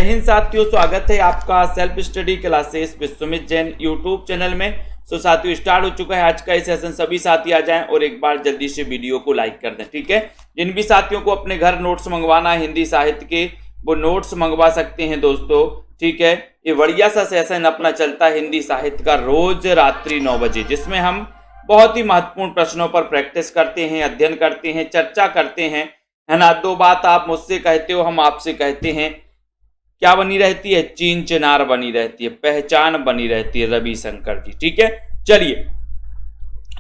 हिंद साथियों, स्वागत है आपका self study classes with Sumit Jain YouTube channel में। तो साथियों स्टार्ट हो चुका है आज का ये सेशन। सभी साथी आ जाएं और एक बार जल्दी से वीडियो को लाइक कर दें, ठीक है। जिन भी साथियों को अपने घर नोट्स मंगवाना है हिंदी साहित्य के, वो नोट्स मंगवा सकते हैं दोस्तों, ठीक है। ये बढ़िया सा सेशन अपना चलता है हिंदी साहित्य का रोज रात्रि 9 बजे, जिसमें हम बहुत ही महत्वपूर्ण प्रश्नों पर प्रैक्टिस करते हैं, अध्ययन करते हैं, चर्चा करते हैं, है ना। दो बात आप मुझसे कहते हो, हम आपसे कहते हैं, क्या बनी रहती है? चीन चिनार बनी रहती है, पहचान बनी रहती है रविशंकर जी, ठीक है। चलिए,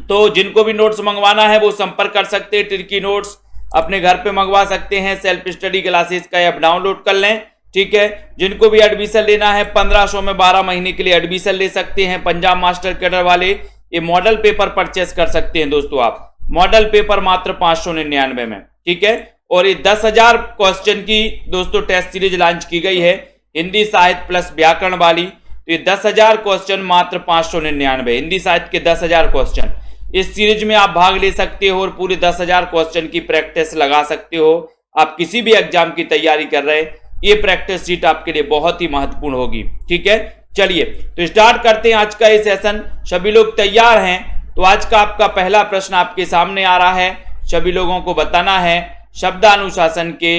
तो जिनको भी नोट्स मंगवाना है वो संपर्क कर सकते हैं। टिर्की नोट्स अपने घर पे मंगवा सकते हैं। सेल्फ स्टडी क्लासेस का ऐप डाउनलोड कर लें, ठीक है। जिनको भी एडमिशन लेना है 1500 में 12 महीने के लिए एडमिशन ले सकते हैं। पंजाब मास्टर कैडर वाले ये मॉडल पेपर परचेस कर सकते हैं दोस्तों। आप मॉडल पेपर मात्र 599 में, ठीक है। और ये 10,000 क्वेश्चन की दोस्तों टेस्ट सीरीज लॉन्च की गई है हिंदी साहित्य प्लस व्याकरण वाली। तो ये 10,000 क्वेश्चन मात्र 599, हिंदी साहित्य के 10,000 क्वेश्चन। इस सीरीज में आप भाग ले सकते हो और पूरे 10,000 क्वेश्चन की प्रैक्टिस लगा सकते हो। आप किसी भी एग्जाम की तैयारी कर रहे हैं, ये प्रैक्टिस शीट आपके लिए बहुत ही महत्वपूर्ण होगी, ठीक है। चलिए, तो स्टार्ट करते हैं आज का ये सेशन। सभी लोग तैयार हैं? तो आज का आपका पहला प्रश्न आपके सामने आ रहा है। सभी लोगों को बताना है शब्दानुशासन के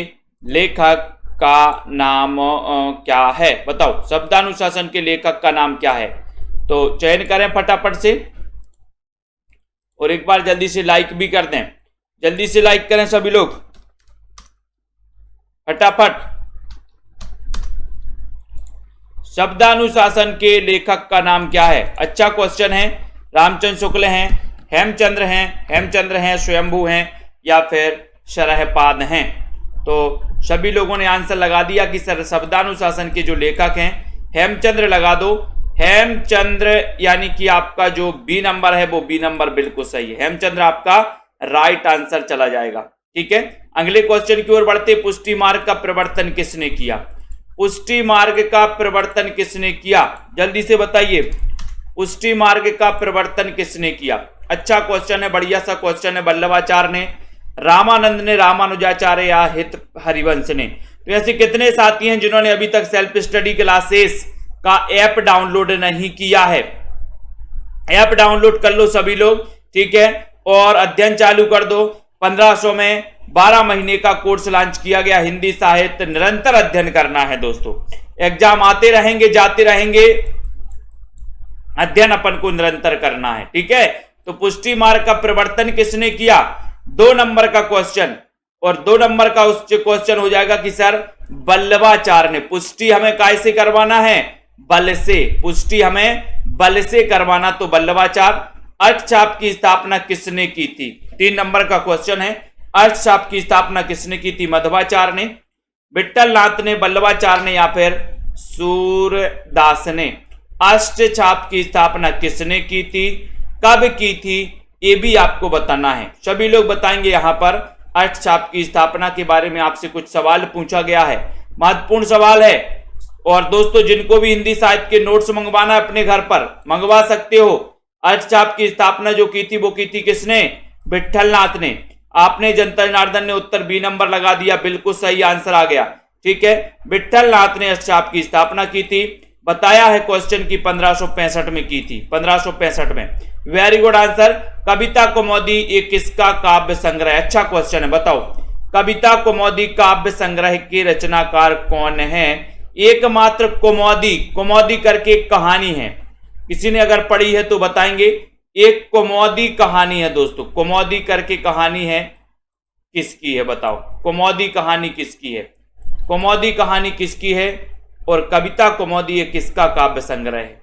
लेखक का नाम क्या है? बताओ, शब्दानुशासन के लेखक का नाम क्या है? तो चयन करें फटाफट से और एक बार जल्दी से लाइक भी कर दें। जल्दी से लाइक करें सभी लोग फटाफट। शब्दानुशासन के लेखक का नाम क्या है? अच्छा क्वेश्चन है। रामचंद्र शुक्ल हैं, हेमचंद्र हैं, स्वयंभू हैं या फिर शरहपाद हैं? तो सभी लोगों ने आंसर लगा दिया कि सर शब्दानुशासन के जो लेखक हैं हेमचंद्र लगा दो। हेमचंद्र यानी कि आपका जो बी नंबर है वो बी नंबर बिल्कुल सही है। हेमचंद्र आपका राइट आंसर चला जाएगा, ठीक है। अगले क्वेश्चन की ओर बढ़ते। पुष्टि मार्ग का प्रवर्तन किसने किया? पुष्टि मार्ग का प्रवर्तन किसने किया? जल्दी से बताइए, पुष्टि मार्ग का प्रवर्तन किसने किया? अच्छा क्वेश्चन है, बढ़िया सा क्वेश्चन है। वल्लभाचार्य ने, रामानंद ने, रामानुजाचार्य या हित हरिवंश ने? तो ऐसे कितने साथी हैं जिन्होंने अभी तक सेल्फ स्टडी क्लासेस का ऐप डाउनलोड नहीं किया है? ऐप डाउनलोड कर लो सभी लोग, ठीक है, और अध्ययन चालू कर दो। 1500 में 12 महीने का कोर्स लॉन्च किया गया हिंदी साहित्य। निरंतर अध्ययन करना है दोस्तों। एग्जाम आते रहेंगे, जाते रहेंगे, अध्ययन अपन को निरंतर करना है, ठीक है। तो पुष्टि मार्ग का प्रवर्तन किसने किया? 2 नंबर का क्वेश्चन, और 2 नंबर का उस क्वेश्चन हो जाएगा कि सर वल्लभाचार्य ने। पुष्टि हमें कैसे करवाना है? बल से। पुष्टि हमें बल से करवाना, तो वल्लभाचार्य। अर्थछाप की स्थापना किसने की थी? 3 नंबर का क्वेश्चन है। अर्थछाप की स्थापना किसने की थी? मध्वाचार्य ने, विट्ठलनाथ ने, वल्लभाचार्य ने या फिर सूरदास ने? अष्टछाप की स्थापना किसने की थी, कब की थी, ये भी आपको बताना है। सभी लोग बताएंगे। यहां पर अष्टछाप की स्थापना के बारे में आपसे कुछ सवाल पूछा गया है, महत्वपूर्ण सवाल है। और दोस्तों जिनको भी हिंदी साहित्य के नोट्स मंगवाना है अपने घर पर मंगवा सकते हो। अष्टछाप की स्थापना जो की थी वो की थी किसने? विट्ठलनाथ ने। आपने जनता जनार्दन ने उत्तर बी नंबर लगा दिया, बिल्कुल सही आंसर आ गया, ठीक है। विट्ठलनाथ ने अष्टछाप की स्थापना की थी। बताया है क्वेश्चन की 1565 में की थी, 1565 में। Very good answer. Kavita Kaumudi ये किसका काव्य संग्रह? अच्छा क्वेश्चन है, बताओ कविता कौमुदी काव्य संग्रह के रचनाकार कौन है? एकमात्र कौमुदी, कौमुदी करके एक कहानी है, किसी ने अगर पढ़ी है तो बताएंगे। एक कौमुदी कहानी है दोस्तों, कौमुदी करके कहानी है, किसकी है बताओ? कौमुदी कहानी किसकी है? कौमुदी कहानी किसकी है? और कविता कौमुदी ये किसका काव्य संग्रह है?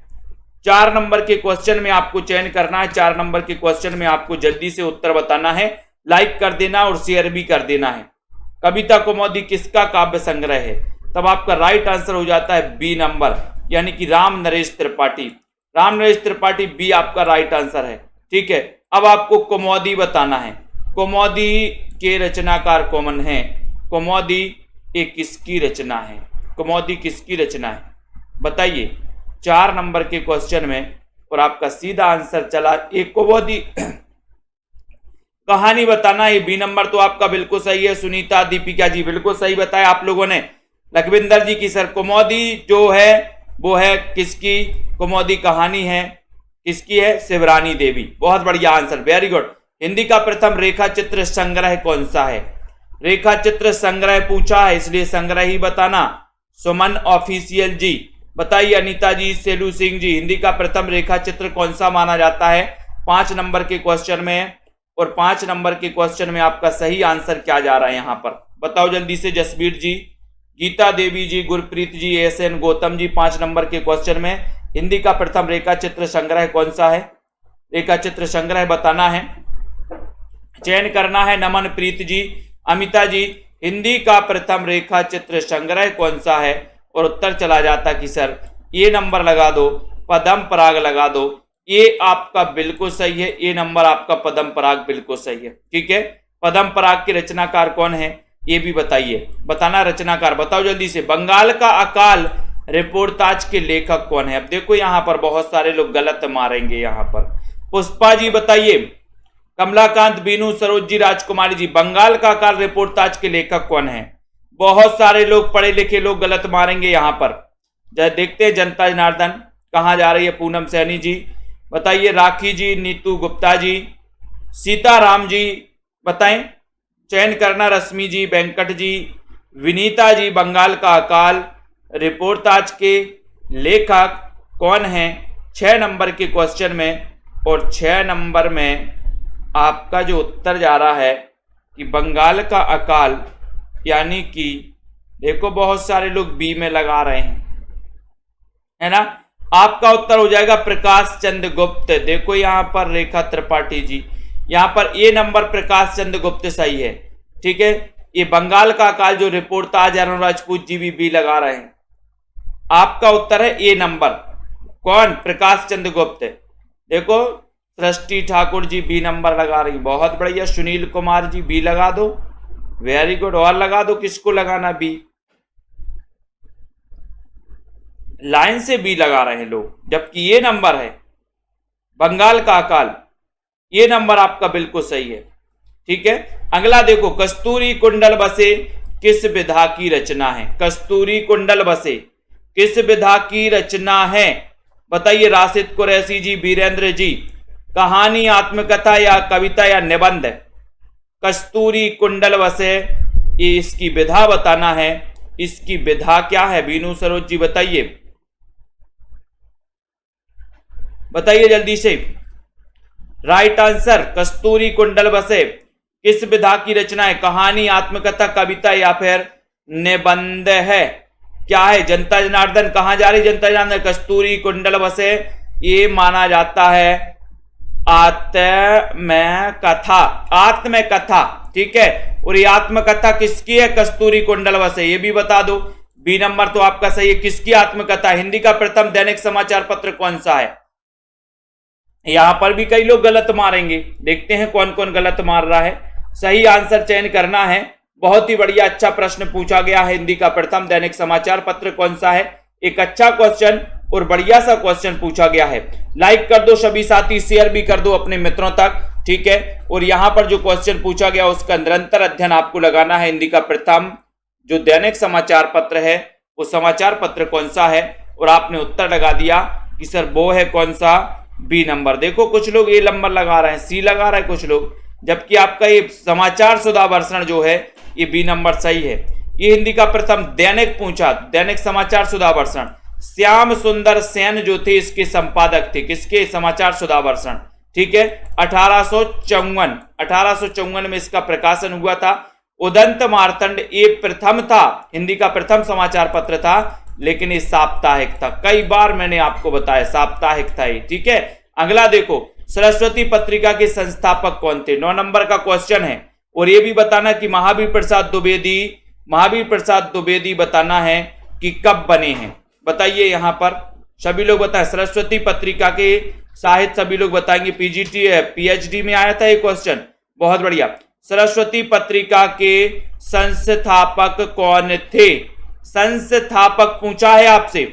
4 नंबर के क्वेश्चन में आपको चयन करना है। 4 नंबर के क्वेश्चन में आपको जल्दी से उत्तर बताना है, लाइक कर देना और शेयर भी कर देना है। कविता कौमुदी किसका काव्य संग्रह है? तब आपका राइट आंसर हो जाता है बी नंबर, यानी कि राम नरेश त्रिपाठी। राम नरेश त्रिपाठी बी आपका राइट आंसर है, ठीक है। अब आपको कौमुदी बताना है। कौमुदी के रचनाकार कौन है? कौमुदी ये किसकी रचना है? कौमुदी किसकी रचना है बताइए 4 नंबर के क्वेश्चन में। और आपका सीधा आंसर चला एक कौमुदी कहानी बताना है। बी नंबर तो आपका बिल्कुल सही है। सुनीता, दीपिका जी बिल्कुल सही बताया आप लोगों ने। लखविंदर जी की सर कुमोदी जो है वो है किसकी, कुमोदी कहानी है किसकी है, शिवरानी देवी। बहुत बढ़िया आंसर, वेरी गुड। हिंदी का प्रथम रेखा चित्र संग्रह कौन सा है? रेखा चित्र संग्रह पूछा है इसलिए संग्रह ही बताना। सुमन ऑफिशियल जी बताइए, अनीता जी, सेलू सिंह जी, हिंदी का प्रथम रेखा चित्र कौन सा माना जाता है? 5 नंबर के क्वेश्चन में, और 5 नंबर के क्वेश्चन में आपका सही आंसर क्या जा रहा है यहां पर बताओ जल्दी से। जसबीर जी, गीता देवी जी, गुरप्रीत जी, एसएन गौतम जी, 5 नंबर के क्वेश्चन में हिंदी का प्रथम रेखा चित्र संग्रह कौन सा है? रेखा चित्र संग्रह बताना है, चयन करना है। नमन प्रीत जी, अमिता जी, हिंदी का प्रथम रेखा चित्र संग्रह कौन सा है? और उत्तर चला जाता कि सर ये नंबर लगा दो, पदम पराग लगा दो। ये आपका बिल्कुल सही है, ये नंबर आपका पदम पराग बिल्कुल सही है। ठीक है, पदम पराग के रचनाकार कौन है ये भी बताइए, बताना रचनाकार बताओ जल्दी से। बंगाल का अकाल रिपोर्टाज के लेखक कौन है? अब देखो यहां पर बहुत सारे लोग गलत मारेंगे यहां पर। पुष्पा जी बताइए, कमलाकांत, बीनू, सरोज जी, राजकुमारी जी, बंगाल का अकाल रिपोर्टाज के लेखक कौन है? बहुत सारे लोग पढ़े लिखे लोग गलत मारेंगे यहां पर। देखते हैं जनता जनार्दन कहां जा रही है। पूनम सैनी जी बताइए, राखी जी, नीतू गुप्ता जी, सीताराम जी बताएं, चयन करना। रश्मि जी, वेंकट जी, विनीता जी, बंगाल का अकाल रिपोर्टाज के लेखक कौन है 6 नंबर के क्वेश्चन में। और 6 नंबर में आपका जो उत्तर जा रहा है कि बंगाल का अकाल, यानी कि देखो बहुत सारे लोग बी में लगा रहे हैं, है ना। आपका उत्तर हो जाएगा प्रकाश चंद्र गुप्त। देखो यहां पर रेखा त्रिपाठी जी, यहां पर ए नंबर प्रकाश चंद्र गुप्त सही है। ठीक है, ये बंगाल का अकाल जो रिपोर्टाज अरुण राजपूत जी भी बी लगा रहे हैं। आपका उत्तर है ए नंबर, कौन? प्रकाश चंद्र गुप्त। देखो सृष्टि ठाकुर जी बी नंबर लगा रही, बहुत बढ़िया। सुनील कुमार जी बी लगा दो, वेरी गुड। और लगा दो, किसको लगाना बी? लाइन से बी लगा रहे हैं लोग, जबकि ये नंबर है बंगाल का अकाल, ये नंबर आपका बिल्कुल सही है। ठीक है, अगला देखो, कस्तूरी कुंडल बसे किस विधा की रचना है? कस्तूरी कुंडल बसे किस विधा की रचना है बताइए। राशिद कुरैशी जी, वीरेंद्र जी, कहानी, आत्मकथा या कविता या निबंध? कस्तूरी कुंडल बसे, ये इसकी विधा बताना है। इसकी विधा क्या है? बीनू सरोज जी बताइए, बताइए जल्दी से। राइट आंसर, कस्तूरी कुंडल बसे किस विधा की रचना है? कहानी, आत्मकथा, कविता या फिर निबंध है? क्या है? जनता जनार्दन कहां जा रही? जनता जनार्दन, कस्तूरी कुंडल बसे ये माना जाता है आत्मकथा, आत्मकथा। ठीक है, और ये आत्मकथा किसकी है? कस्तूरी कुंडल बसे, ये भी बता दो। बी नंबर तो आपका सही है। किसकी आत्मकथा? हिंदी का प्रथम दैनिक समाचार पत्र कौन सा है? यहां पर भी कई लोग गलत मारेंगे, देखते हैं कौन कौन गलत मार रहा है। सही आंसर चयन करना है। बहुत ही बढ़िया, अच्छा प्रश्न पूछा गया है। हिंदी का प्रथम दैनिक समाचार पत्र कौन सा है? एक अच्छा क्वेश्चन और बढ़िया सा क्वेश्चन पूछा गया है। लाइक कर दो सभी साथी, शेयर भी कर दो अपने मित्रों तक। ठीक है, और यहां पर जो क्वेश्चन पूछा गया उसका निरंतर अध्ययन आपको लगाना है। हिंदी का प्रथम जो दैनिक समाचार पत्र है वो समाचार पत्र कौन सा है? और आपने उत्तर लगा दिया कि सर वो है कौन सा? B number. देखो कुछ लोग ए नंबर लगा रहे हैं, सी लगा रहे हैं कुछ लोग, जबकि आपका ये समाचार सुधावर्षण जो है ये बी नंबर सही है। ये हिंदी का प्रथम दैनिक पूछा, दैनिक समाचार सुधावर्षण। श्याम सुंदर सेन जो थे इसके संपादक थे, किसके? समाचार सुधावर्षण। ठीक है, 1854 में इसका प्रकाशन हुआ था। उदंत मार्तंड ये प्रथम था, हिंदी का प्रथम समाचार पत्र था, लेकिन ये साप्ताहिक था। कई बार मैंने आपको बताया साप्ताहिक था ये। ठीक है, अगला देखो, सरस्वती पत्रिका के संस्थापक कौन थे? 9 नंबर का क्वेश्चन है। और ये भी बताना कि महावीर प्रसाद द्विवेदी बताना है कि कब बने हैं। बताइए यहां पर सभी लोग बताएं। सरस्वती पत्रिका के साहित्य सभी लोग बताएंगे। पीएचडी में आया था ये क्वेश्चन, बहुत बढ़िया। सरस्वती पत्रिका के संस्थापक कौन थे? संस्थापक पूछा है आपसे।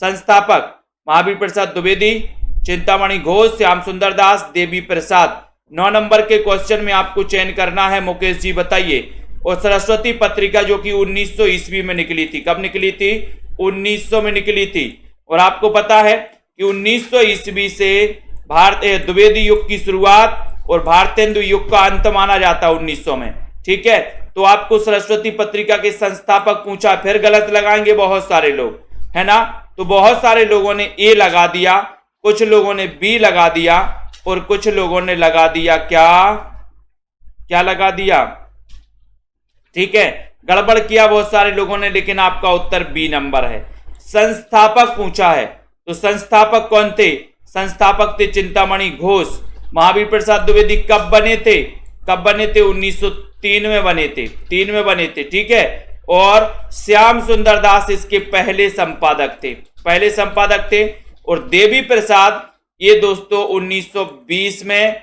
संस्थापक महावीर प्रसाद द्विवेदी, चिंतामणि घोष, श्याम सुंदर दास, देवी प्रसाद। 9 नंबर के क्वेश्चन में आपको चयन करना है। मुकेश जी बताइए। और सरस्वती पत्रिका जो कि 1900 ईस्वी में निकली थी। कब निकली थी? 1900 में निकली थी। और आपको पता है कि 1900 ईस्वी से द्विवेदी युग की शुरुआत और भारतेंदु युग का अंत माना जाता है 1900 में। ठीक है, तो आपको सरस्वती पत्रिका के संस्थापक पूछा, फिर गलत लगाएंगे बहुत सारे लोग, है ना। तो बहुत सारे लोगों ने ए लगा दिया, कुछ लोगों ने बी लगा दिया और कुछ लोगों ने लगा दिया क्या लगा दिया? ठीक है, गड़बड़ किया बहुत सारे लोगों ने, लेकिन आपका उत्तर बी नंबर है। संस्थापक पूछा है, तो संस्थापक कौन थे? संस्थापक थे चिंतामणि घोष। महावीर प्रसाद द्विवेदी कब बने थे? 1903 में बने थे, 3 में बने थे। ठीक है, और श्याम सुंदर दास इसके पहले संपादक थे। और देवी प्रसाद ये दोस्तों 1920 में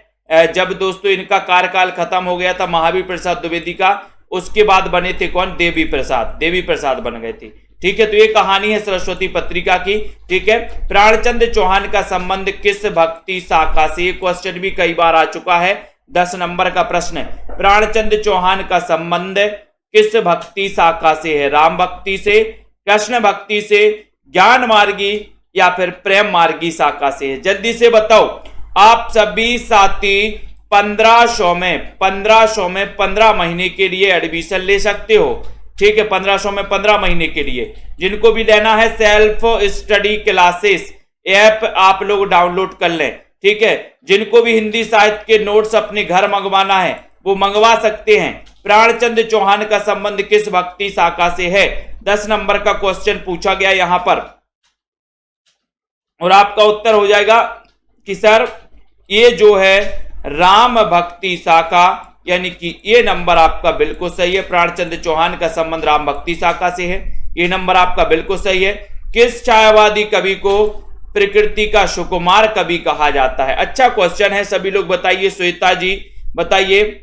जब दोस्तों इनका कार्यकाल खत्म हो गया था महावीर प्रसाद द्विवेदी का, उसके बाद बने थे कौन? देवी प्रसाद बन गए थे। ठीक है, तो ये कहानी है सरस्वती पत्रिका की। ठीक है, प्राणचंद चौहान का संबंध किस भक्ति शाखा से? ये क्वेश्चन भी कई बार आ चुका है, 10 नंबर का प्रश्न है। प्राणचंद चौहान का संबंध किस भक्ति शाखा से है? राम भक्ति से, कृष्ण भक्ति से, ज्ञान मार्गी या फिर प्रेम मार्गी शाखा से है? जल्दी से बताओ। आप सभी साथी 1500 में 15 महीने के लिए एडमिशन ले सकते हो। ठीक है, 1500 में 15 महीने के लिए जिनको भी लेना है, सेल्फ स्टडी क्लासेस ऐप आप लोग डाउनलोड कर लें। ठीक है, जिनको भी हिंदी साहित्य के नोट्स अपने घर मंगवाना है वो मंगवा सकते हैं। प्राणचंद चौहान का संबंध किस भक्ति शाखा से है? 10 नंबर का क्वेश्चन पूछा गया यहां पर, और आपका उत्तर हो जाएगा कि सर ये जो है राम भक्ति शाखा, यानी कि ये नंबर आपका बिल्कुल सही है। प्राणचंद चौहान का संबंध राम भक्ति शाखा से है, ये नंबर आपका बिल्कुल सही है। किस छायावादी कवि को प्रकृति का सुकुमार कवि कहा जाता है? अच्छा क्वेश्चन है, सभी लोग बताइए। श्वेता जी बताइए,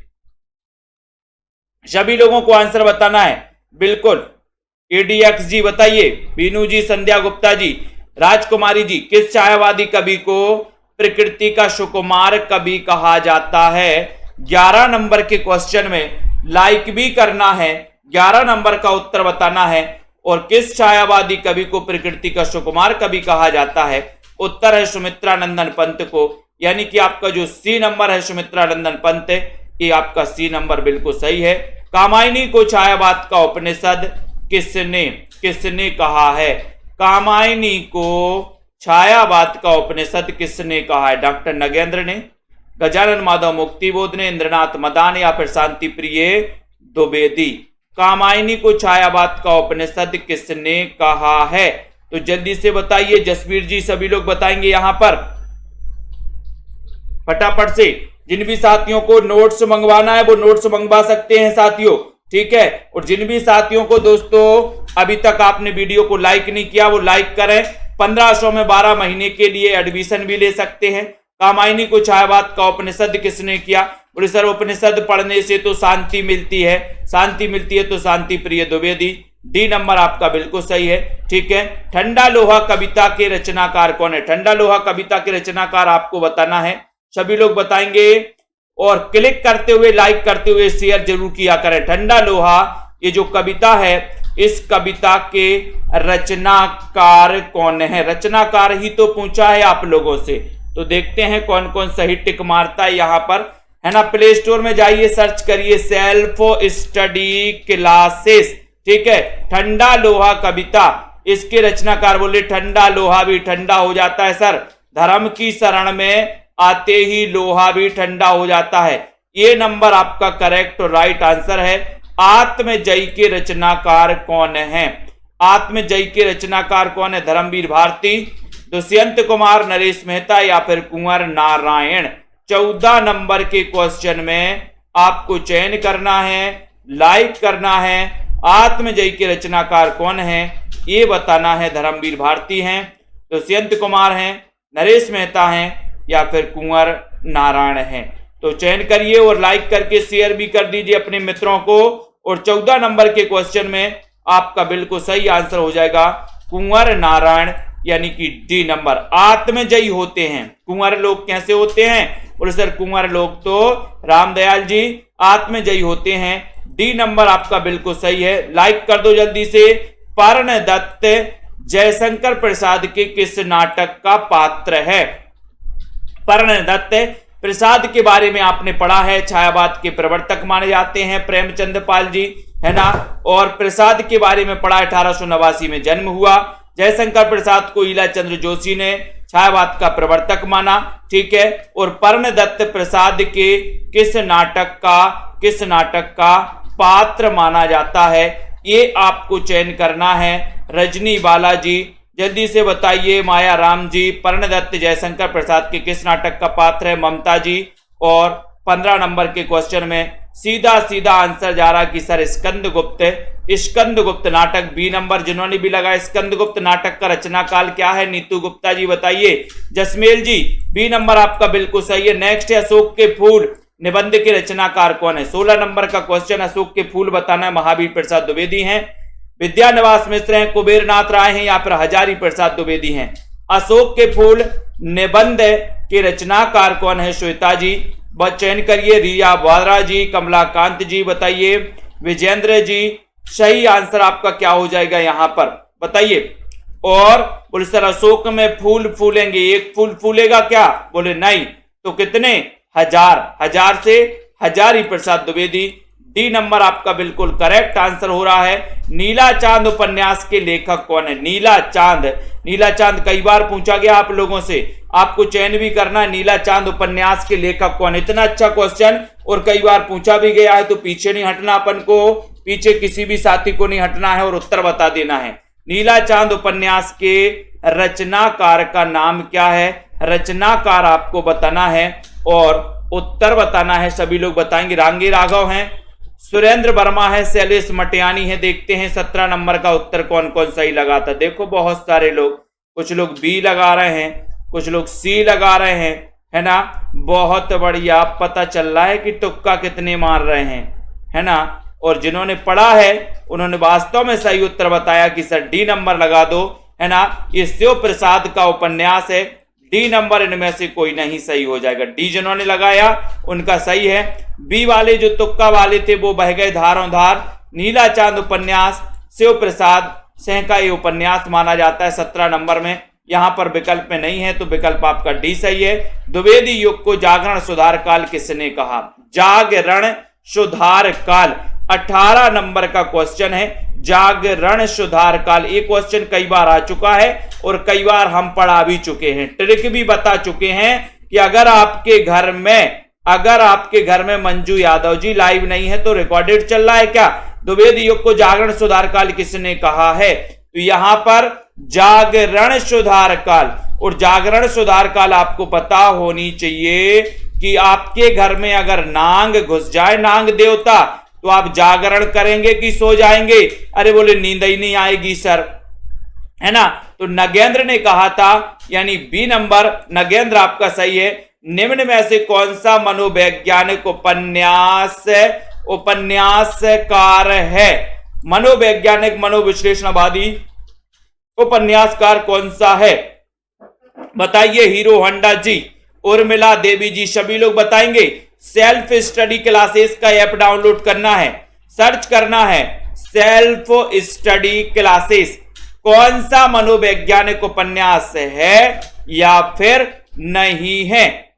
सभी लोगों को आंसर बताना है बिल्कुल। एडीएक्स जी बताइए, बीनू जी, संध्या गुप्ता जी, राजकुमारी जी, किस छायावादी कवि को प्रकृति का सुकुमार कवि कहा जाता है? 11 नंबर के क्वेश्चन में लाइक भी करना है, 11 नंबर का उत्तर बताना है। और किस छायावादी कवि को प्रकृति का सुकुमार कवि कहा जाता है? उत्तर है सुमित्रानंदन पंत को, यानी कि आपका जो सी नंबर है सुमित्रानंदन पंत, ये आपका सी नंबर बिल्कुल सही है। कामायनी को छायावाद का उपनिषद किसने कहा है? कामायनी को छायावाद का उपनिषद किसने कहा है? डॉक्टर नगेंद्र ने, गजानन माधव मुक्तिबोध ने, इंद्रनाथ मदान या फिर शांति प्रिय द्विवेदी? कामायनी को छायावाद का उपनिषद किसने कहा है? तो जल्दी से बताइए। जसवीर जी, सभी लोग बताएंगे यहां पर फटाफट से। जिन भी साथियों को नोट्स मंगवाना है वो नोट्स मंगवा सकते हैं साथियों। ठीक है, और जिन भी साथियों को दोस्तों अभी तक आपने वीडियो को लाइक नहीं किया वो लाइक करें। 1500 में 12 महीने के लिए एडमिशन भी ले सकते हैं। कामायनी को छायावाद का उपनिषद किसने किया? बोले सर उपनिषद पढ़ने से तो शांति मिलती है, तो शांति प्रिय द्विवेदी। डी नंबर आपका बिल्कुल सही है। ठीक है, ठंडा लोहा कविता के रचनाकार कौन है? ठंडा लोहा कविता के रचनाकार आपको बताना है, सभी लोग बताएंगे। और क्लिक करते हुए, लाइक करते हुए शेयर जरूर किया करें। ठंडा लोहा ये जो कविता है, इस कविता के रचनाकार कौन है? रचनाकार ही तो पूछा है आप लोगों से, तो देखते हैं कौन कौन सही टिक मारता है यहां पर, है ना। प्ले स्टोर में जाइए, सर्च करिए सेल्फ स्टडी क्लासेस। ठीक है, ठंडा लोहा कविता, इसके रचनाकार बोले ठंडा लोहा भी ठंडा हो जाता है सर, धर्म की शरण में आते ही लोहा भी ठंडा हो जाता है। ये नंबर आपका करेक्ट और राइट आंसर है। आत्मजयी के रचनाकार कौन है? आत्मजयी के रचनाकार कौन है? धर्मवीर भारती, दुष्यंत कुमार, नरेश मेहता या फिर कुंवर नारायण? 14 नंबर के क्वेश्चन में आपको चयन करना है, लाइक करना है। आत्मजयी के रचनाकार कौन है ये बताना है। धर्मवीर भारती हैं, दुष्यंत कुमार हैं, नरेश मेहता हैं या फिर कुंवर नारायण हैं? तो चयन करिए और लाइक करके शेयर भी कर दीजिए अपने मित्रों को। और 14 नंबर के क्वेश्चन में आपका बिल्कुल सही आंसर हो जाएगा कुंवर नारायण, यानी कि डी नंबर। आत्मजयी होते हैं कुंवर लोग, कैसे होते हैं? बोले सर कुंवर लोग तो रामदयाल जी आत्मजयी होते हैं डी नंबर आपका बिल्कुल सही है। लाइक कर दो जल्दी से। पर्ण दत्त जयशंकर प्रसाद के किस नाटक का पात्र है? पर्ण दत्त प्रसाद के बारे में आपने पढ़ा है, छायावाद के प्रवर्तक माने जाते हैं प्रेमचंद पाल जी, है ना। और प्रसाद के बारे में पढ़ा, 1889 में जन्म हुआ। जयशंकर प्रसाद को ईला चंद्र जोशी ने छायावाद का प्रवर्तक माना, ठीक है। और पर्ण दत्त प्रसाद के किस नाटक का पात्र माना जाता है, ये आपको चयन करना है। रजनी बालाजी जल्दी से बताइए। माया राम जी, पर्ण दत्त जयशंकर प्रसाद के किस नाटक का पात्र है? ममता जी। और 15 नंबर के क्वेश्चन में सीधा सीधा आंसर जा रहा कि सर स्कंदगुप्त नाटक, बी नंबर। जिन्होंने भी लगाया स्कंदगुप्त नाटक का रचना काल क्या है? नीतू गुप्ता जी बताइए। जसमेल जी, बी नंबर आपका बिल्कुल सही है। नेक्स्ट है अशोक के फूल निबंध के रचनाकार कौन है? 16 नंबर का क्वेश्चन, अशोक के फूल बताना है। महावीर प्रसाद द्विवेदी हैं, विद्यानिवास मिश्र हैं, कुबेरनाथ राय हैं, या फिर हजारी प्रसाद द्विवेदी हैं। अशोक के फूल निबंध के रचनाकार कौन है? श्वेता जी चयन करिए। रिया वाद्रा जी, कमलाकांत जी बताइए। विजेंद्र जी, सही आंसर आपका क्या हो जाएगा यहां पर बताइए। और बोले सर अशोक में फूल फूलेंगे, एक फूल फूलेगा क्या? बोले नहीं, तो कितने? 1000 से हजारी प्रसाद द्विवेदी। डी नंबर आपका बिल्कुल करेक्ट आंसर हो रहा है। नीला चांद उपन्यास के लेखक कौन है? नीला चांद कई बार पूछा गया आप लोगों से, आपको चयन भी करना है। नीला चांद उपन्यास के लेखक कौन है? इतना अच्छा क्वेश्चन और कई बार पूछा भी गया है, तो पीछे नहीं हटना अपन को, पीछे किसी भी साथी को नहीं हटना है और उत्तर बता देना है। नीला चांद उपन्यास के रचनाकार का नाम क्या है? रचनाकार आपको बताना है और उत्तर बताना है। सभी लोग बताएंगे। रांगी राघव हैं, सुरेंद्र वर्मा है, शैलेश मटियानी है। देखते हैं 17 नंबर का उत्तर कौन कौन सही लगा था। देखो बहुत सारे लोग, कुछ लोग बी लगा रहे हैं, कुछ लोग सी लगा रहे हैं, है ना। बहुत बढ़िया, पता चल रहा है कि तुक्का कितने मार रहे हैं, है ना। और जिन्होंने पढ़ा है उन्होंने वास्तव में सही उत्तर बताया कि सर डी नंबर लगा दो, है ना। ये शिव प्रसाद का उपन्यास है। डी नंबर इनमें से कोई नहीं सही हो जाएगा। डी जिन्होंने लगाया उनका सही है। बी वाले जो तुक्का वाले थे वो बह गए धारों धार। नीला चांद उपन्यास शिव प्रसाद सिंह का ये उपन्यास माना जाता है 17 नंबर में। यहां पर विकल्प में नहीं है, तो विकल्प आपका डी सही है। द्विवेदी युग को जागरण सुधार काल किसने कहा? जागरण सुधार काल 18 नंबर का क्वेश्चन है। जागरण सुधार काल, ये क्वेश्चन कई बार आ चुका है और कई बार हम पढ़ा भी चुके हैं, ट्रिक भी बता चुके हैं कि अगर आपके घर में मंजू यादव जी लाइव नहीं है तो रिकॉर्डेड चल रहा है क्या? द्विवेदी युग को जागरण सुधार काल किसने कहा है? तो यहां पर जागरण सुधार काल, और जागरण सुधार काल आपको पता होनी चाहिए कि आपके घर में अगर नांग घुस जाए, नांग देवता, तो आप जागरण करेंगे कि सो जाएंगे? अरे बोले नींद ही नहीं आएगी सर, है ना। तो नगेंद्र ने कहा था, यानी बी नंबर नगेंद्र आपका सही है। निम्न में से कौन सा मनोवैज्ञानिक उपन्यासकार है? मनोवैज्ञानिक मनोविश्लेषणवादी उपन्यासकार कौन सा है बताइए। हीरो होंडा जी, उर्मिला देवी जी, सभी लोग बताएंगे। सेल्फ स्टडी क्लासेस का ऐप डाउनलोड करना है, सर्च करना है सेल्फ स्टडी क्लासेस। कौन सा मनोवैज्ञानिक उपन्यास है या फिर नहीं है?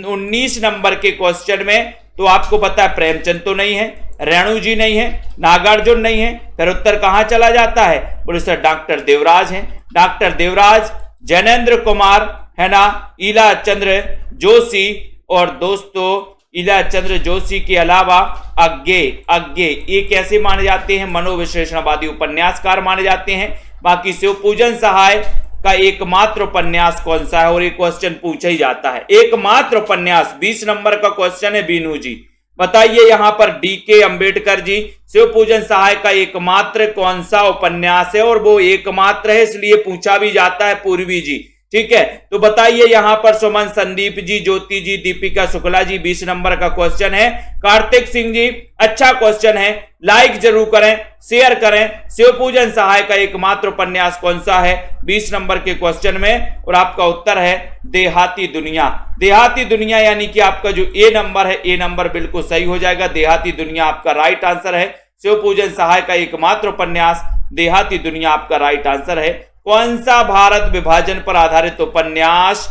19 नंबर के क्वेश्चन में तो आपको पता है प्रेमचंद तो नहीं है, रेणु जी नहीं है, नागार्जुन नहीं है, फिर उत्तर कहां चला जाता है? बोले सर डॉक्टर देवराज हैं। डॉक्टर देवराज, जैनेन्द्र कुमार, है ना, ईला चंद्र जोशी। और दोस्तों ईला चंद्र जोशी के अलावा अज्ञे ये कैसे माने जाते हैं? मनोविश्लेषणवादी उपन्यासकार माने जाते हैं। बाकी शिवपूजन सहाय का एकमात्र उपन्यास कौन सा है? और ये क्वेश्चन पूछा ही जाता है, एकमात्र उपन्यास। 20 नंबर का क्वेश्चन है। बीनू जी बताइए यहां पर। डीके अंबेडकर जी, शिवपूजन सहाय का एकमात्र कौन सा उपन्यास है? और वो एकमात्र है इसलिए पूछा भी जाता है। पूर्वी जी ठीक है, तो बताइए यहां पर सुमन, संदीप जी, ज्योति जी, दीपिका शुक्ला जी 20 नंबर का क्वेश्चन है। कार्तिक सिंह जी अच्छा क्वेश्चन है, लाइक जरूर करें, शेयर करें। शिवपूजन सहाय का एकमात्र उपन्यास कौन सा है 20 नंबर के क्वेश्चन में, और आपका उत्तर है देहाती दुनिया। देहाती दुनिया यानी कि आपका जो ए नंबर है, ए नंबर बिल्कुल सही हो जाएगा, देहाती दुनिया आपका राइट आंसर है। शिवपूजन सहाय का एकमात्र उपन्यास देहाती दुनिया आपका राइट आंसर है। कौन सा भारत विभाजन पर आधारित उपन्यास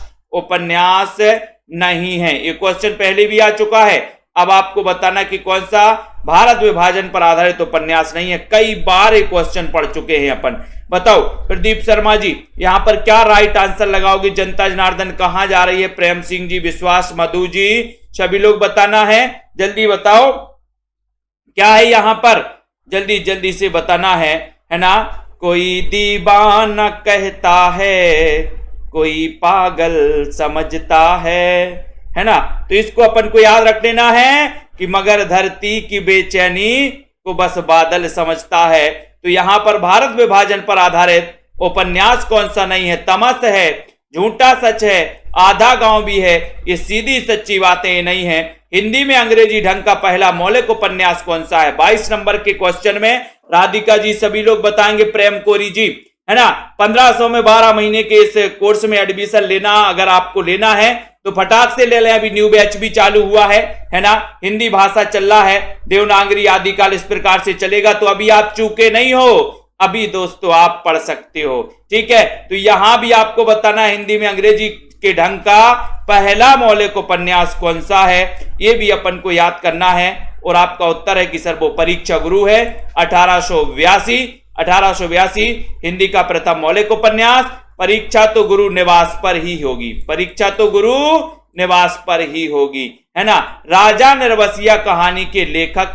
नहीं है? ये क्वेश्चन पहले भी आ चुका है, अब आपको बताना कि कौन सा भारत विभाजन पर आधारित उपन्यास नहीं है। कई बार ये क्वेश्चन पढ़ चुके हैं अपन। बताओ प्रदीप शर्मा जी यहां पर क्या राइट आंसर लगाओगे? जनता जनार्दन कहां जा रही है? प्रेम सिंह जी, विश्वास, मधु जी, सभी लोग बताना है, जल्दी बताओ क्या है यहां पर, जल्दी जल्दी से बताना है ना। कोई दीवाना कहता है, कोई पागल समझता है ना। तो इसको अपन को याद रख लेना है कि मगर धरती की बेचैनी को बस बादल समझता है। तो यहां पर भारत विभाजन पर आधारित उपन्यास कौन सा नहीं है? तमस है, झूठा सच है, आधा गांव भी है, ये सीधी सच्ची बातें नहीं है। हिंदी में अंग्रेजी ढंग का पहला मौलिक उपन्यास कौन सा है? 22 नंबर के क्वेश्चन में राधिका जी सभी लोग बताएंगे, प्रेम कोरी जी है ना। 1500 में 12 महीने के इस कोर्स में एडमिशन लेना, अगर आपको लेना है तो फटाक से ले लें, अभी न्यू बैच भी चालू हुआ है ना। हिंदी भाषा चल रहा है, देवनागरी आदिकाल इस प्रकार से चलेगा, तो अभी आप चूके नहीं हो, अभी दोस्तों आप पढ़ सकते हो, ठीक है। तो यहां भी आपको बताना हिंदी में अंग्रेजी के ढंग का पहला मौलिक उपन्यास कौन सा है, ये भी अपन को याद करना है। और आपका उत्तर है कि सर वो परीक्षा गुरु है, 1882 हिंदी का प्रथम मौलिक उपन्यास। परीक्षा तो गुरु निवास पर ही होगी, परीक्षा तो गुरु निवास पर ही होगी, है ना। राजा निर्वसिया कहानी के लेखक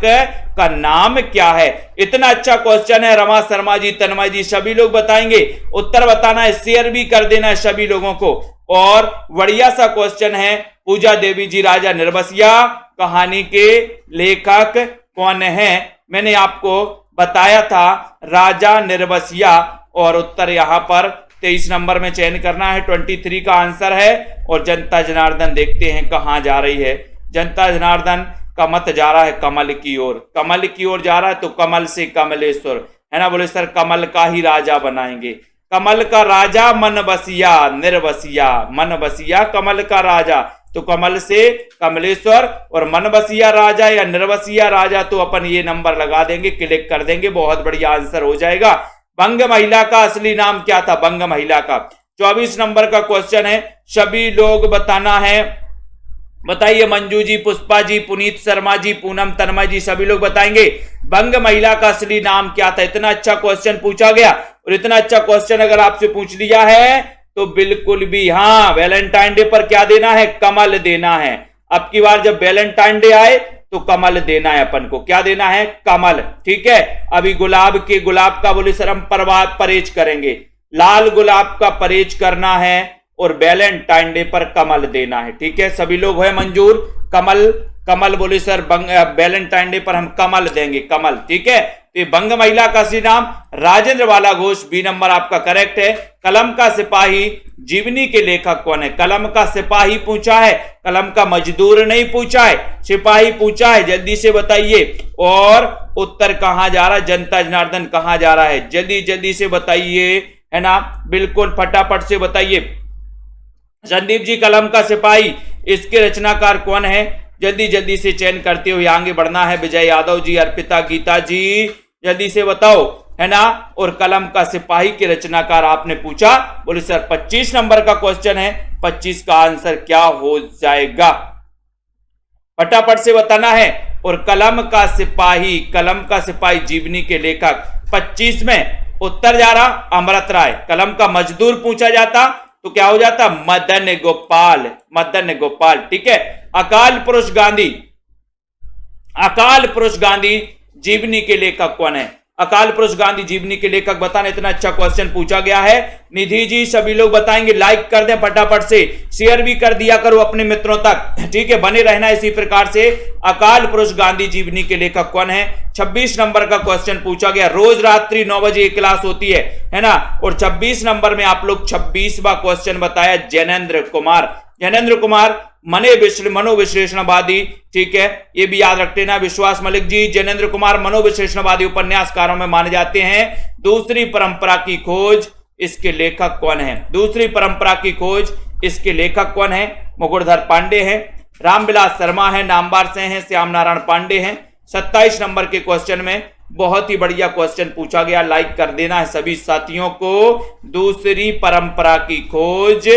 का नाम क्या है? इतना अच्छा क्वेश्चन है, रमा शर्मा जी, तन्मय जी सभी लोग बताएंगे, उत्तर बताना है, शेयर भी कर देना है सभी लोगों को। और बढ़िया सा क्वेश्चन है, पूजा देवी जी, राजा निर्वसिया कहानी के लेखक कौन है? मैंने आपको बताया था राजा निर्वसिया, और उत्तर यहां पर 23 नंबर में चयन करना है, 23 का आंसर है। और जनता जनार्दन देखते हैं कहां जा रही है। जनता जनार्दन का मत जा रहा है कमल की ओर, कमल की ओर जा रहा है, तो कमल से कमलेश्वर है ना। बोले सर कमल का ही राजा बनाएंगे, कमल का राजा मन बसिया, निर्वसिया, मन बसिया कमल का राजा, तो कमल से कमलेश्वर, और मन बसिया राजा या निर्वसिया राजा, तो अपन ये नंबर लगा देंगे, क्लिक कर देंगे, बहुत बढ़िया आंसर हो जाएगा। बंग महिला का असली नाम क्या था? बंग महिला का 24 नंबर का क्वेश्चन है, सभी लोग बताना है, बताइए। मंजू जी, पुष्पा जी, पुनीत शर्मा जी, पूनम, तन्मय जी सभी लोग बताएंगे बंग महिला का असली नाम क्या था। इतना अच्छा क्वेश्चन पूछा गया, और इतना अच्छा क्वेश्चन अगर आपसे पूछ लिया है तो बिल्कुल भी हाँ, वैलेंटाइन डे पर क्या देना है? कमल देना है। अब की बार जब वैलेंटाइन डे आए तो कमल देना है अपन को, क्या देना है? कमल, ठीक है। अभी गुलाब का बोले सर हम परहेज करेंगे, लाल गुलाब का परहेज करना है, और वैलेंटाइन डे पर कमल देना है, ठीक है। सभी लोग है मंजूर? कमल बोले सर वैलेंटाइन डे पर हम कमल देंगे, कमल, ठीक है। तो बंग महिला का असली नाम राजेंद्र बाला घोष, बी नंबर आपका करेक्ट है। कलम का सिपाही जीवनी के लेखक कौन है? कलम का सिपाही पूछा है, कलम का मजदूर नहीं पूछा है, सिपाही पूछा है, जल्दी से बताइए। और उत्तर कहां जा रहा है? जनता जनार्दन कहां जा रहा है? जल्दी जल्दी से बताइए, है ना, बिल्कुल फटाफट से बताइए। संदीप जी, कलम का सिपाही इसके रचनाकार कौन है? जल्दी जल्दी से चयन करते हुए आगे बढ़ना है। विजय यादव जी, अर्पिता, गीता जी जल्दी से बताओ, है ना। और कलम का सिपाही के रचनाकार आपने पूछा, बोले सर 25 नंबर का क्वेश्चन है, 25 का आंसर क्या हो जाएगा? फटाफट से बताना है। और कलम का सिपाही जीवनी के लेखक 25 में उत्तर जा रहा अमृत राय। कलम का मजदूर पूछा जाता तो क्या हो जाता? मदन गोपाल, ठीक है। अकाल पुरुष गांधी जीवनी के लेखक कौन है? अकाल पुरुष गांधी जीवनी के लेखक बताना। इतना अच्छा क्वेश्चन पूछा गया है। निधि जी सभी लोग बताएंगे, लाइक कर दें फटाफट से, शेयर भी कर दिया करो अपने मित्रों तक, ठीक है, बने रहना इसी प्रकार से। अकाल पुरुष गांधी जीवनी के लेखक कौन है? 26 नंबर का क्वेश्चन पूछा गया। रोज रात्रि 9 बजे एक क्लास होती है ना। और 26 नंबर में आप लोग 26वां क्वेश्चन बताया जैनेन्द्र कुमार। जैनेन्द्र कुमार मनोविश्लेषणवादी, ठीक है, ये भी याद रख लेना। विश्वास मलिक जी, जैनेन्द्र कुमार मनोविश्लेषणवादी उपन्यासकारों में माने जाते हैं। दूसरी परंपरा की खोज, इसके लेखक कौन है? दूसरी परंपरा की खोज, इसके लेखक कौन है? मुकुटधर पांडे हैं, रामविलास शर्मा है, नामवर से हैं, श्याम नारायण पांडे हैं। 27 नंबर के क्वेश्चन में बहुत ही बढ़िया क्वेश्चन पूछा गया, लाइक कर देना है सभी साथियों को। दूसरी परंपरा की खोज,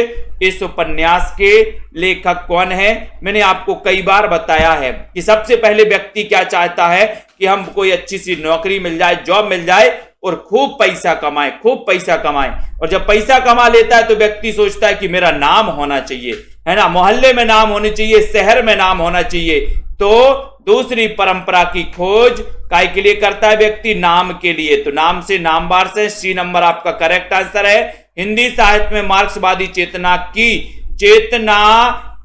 इस उपन्यास के लेखक कौन है? मैंने आपको कई बार बताया है कि सबसे पहले व्यक्ति क्या चाहता है कि हम कोई अच्छी सी नौकरी मिल जाए, जॉब मिल जाए और खूब पैसा कमाए, खूब पैसा कमाए। और जब पैसा कमा लेता है तो व्यक्ति सोचता है कि मेरा नाम होना चाहिए, है ना, मोहल्ले में नाम होने चाहिए, शहर में नाम होना चाहिए। तो दूसरी परंपरा की खोज काय के लिए करता है व्यक्ति? नाम के लिए। तो नाम से, नामवार से, सी नंबर आपका करेक्ट आंसर है। हिंदी साहित्य में मार्क्सवादी चेतना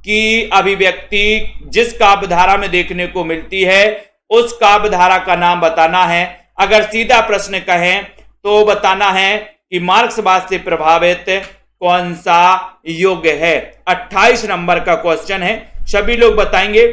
की अभिव्यक्ति जिस काव्यधारा में देखने को मिलती है उस काव्यधारा का नाम बताना है। अगर सीधा प्रश्न कहें तो बताना है कि मार्क्सवाद से प्रभावित कौन सा युग है। 28 नंबर का क्वेश्चन है, सभी लोग बताएंगे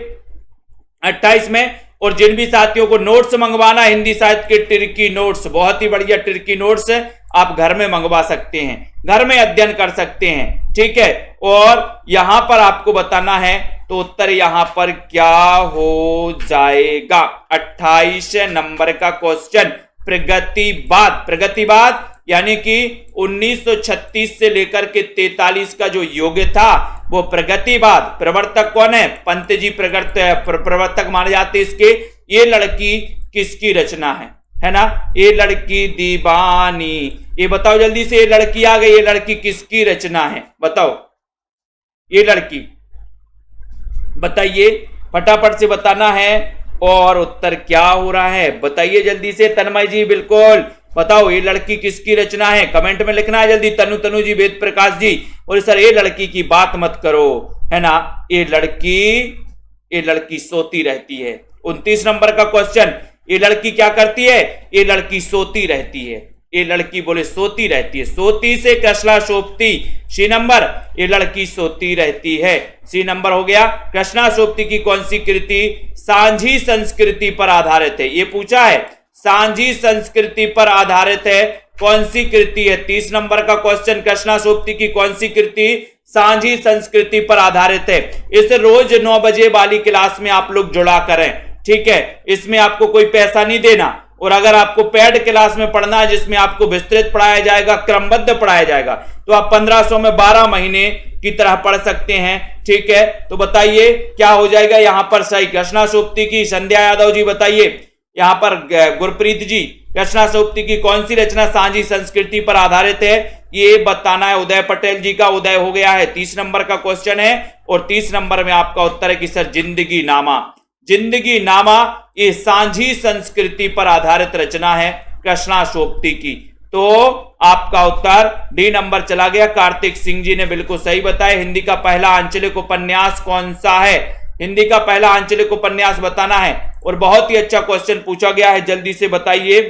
28 में। और जिन भी साथियों को नोट्स मंगवाना, हिंदी साहित्य के टिर्की नोट्स, बहुत ही बढ़िया टिर्की नोट्स आप घर में मंगवा सकते हैं, घर में अध्ययन कर सकते हैं, ठीक है। और यहां पर आपको बताना है तो उत्तर यहां पर क्या हो जाएगा? 28 नंबर का क्वेश्चन, प्रगतिवाद। प्रगतिवाद यानी कि 1936 से लेकर के 43 का जो युग था वो प्रगतिवाद। प्रवर्तक कौन है? पंत जी प्रवर्तक माने जाते इसके। ये लड़की किसकी रचना है ना? ये लड़की दीवानी। ये बताओ जल्दी से, ये लड़की आ गई, ये लड़की किसकी रचना है? बताओ, ये लड़की बताइए, फटाफट से बताना है। और उत्तर क्या हो रहा है बताइए जल्दी से। तन्मय जी बिल्कुल बताओ, ये लड़की किसकी रचना है? कमेंट में लिखना है जल्दी। तनु जी, वेद प्रकाश जी, और सर ये लड़की की बात मत करो, है ना, ये लड़की सोती रहती है। 29 नंबर का क्वेश्चन, ये लड़की क्या करती है? ये लड़की सोती रहती है। ये लड़की बोले सोती रहती है। सोती से कृष्णा सोपती, सी नंबर, ये लड़की सोती रहती है, सी नंबर हो गया। कृष्णा सोपती की कौन सी कृति सांझी संस्कृति पर आधारित है? ये पूछा है, सांझी संस्कृति पर आधारित है, कौन सी कृति है? 30 नंबर का क्वेश्चन, कृष्णा सोपती की कौन सी कृति सांझी संस्कृति पर आधारित है? इस रोज 9 बजे वाली क्लास में आप लोग जुड़ा करें, ठीक है। इसमें आपको कोई पैसा नहीं देना। और अगर आपको पेड क्लास में पढ़ना है जिसमें आपको विस्तृत पढ़ाया जाएगा, क्रमबद्ध पढ़ाया जाएगा, तो आप 1500 में 12 महीने की तरह पढ़ सकते हैं, ठीक है। तो बताइए क्या हो जाएगा यहां पर सही? कृष्णा सोपती की, संध्या यादव जी बताइए, यहां पर गुरप्रीत जी, कृष्णा सोपती की कौन सी रचना सांझी संस्कृति पर आधारित है? ये बताना है। उदय पटेल जी का उदय हो गया है, 30 नंबर का क्वेश्चन है। और 30 नंबर में आपका उत्तर है कि सर जिंदगी नामा। जिंदगी नामा ये सांझी संस्कृति पर आधारित रचना है कृष्णा सोपती की। तो आपका उत्तर डी नंबर चला गया। कार्तिक सिंह जी ने बिल्कुल सही बताया। हिंदी का पहला आंचलिक उपन्यास कौन सा है? हिंदी का पहला आंचलिक उपन्यास बताना है। और बहुत ही अच्छा क्वेश्चन पूछा गया है, जल्दी से बताइए,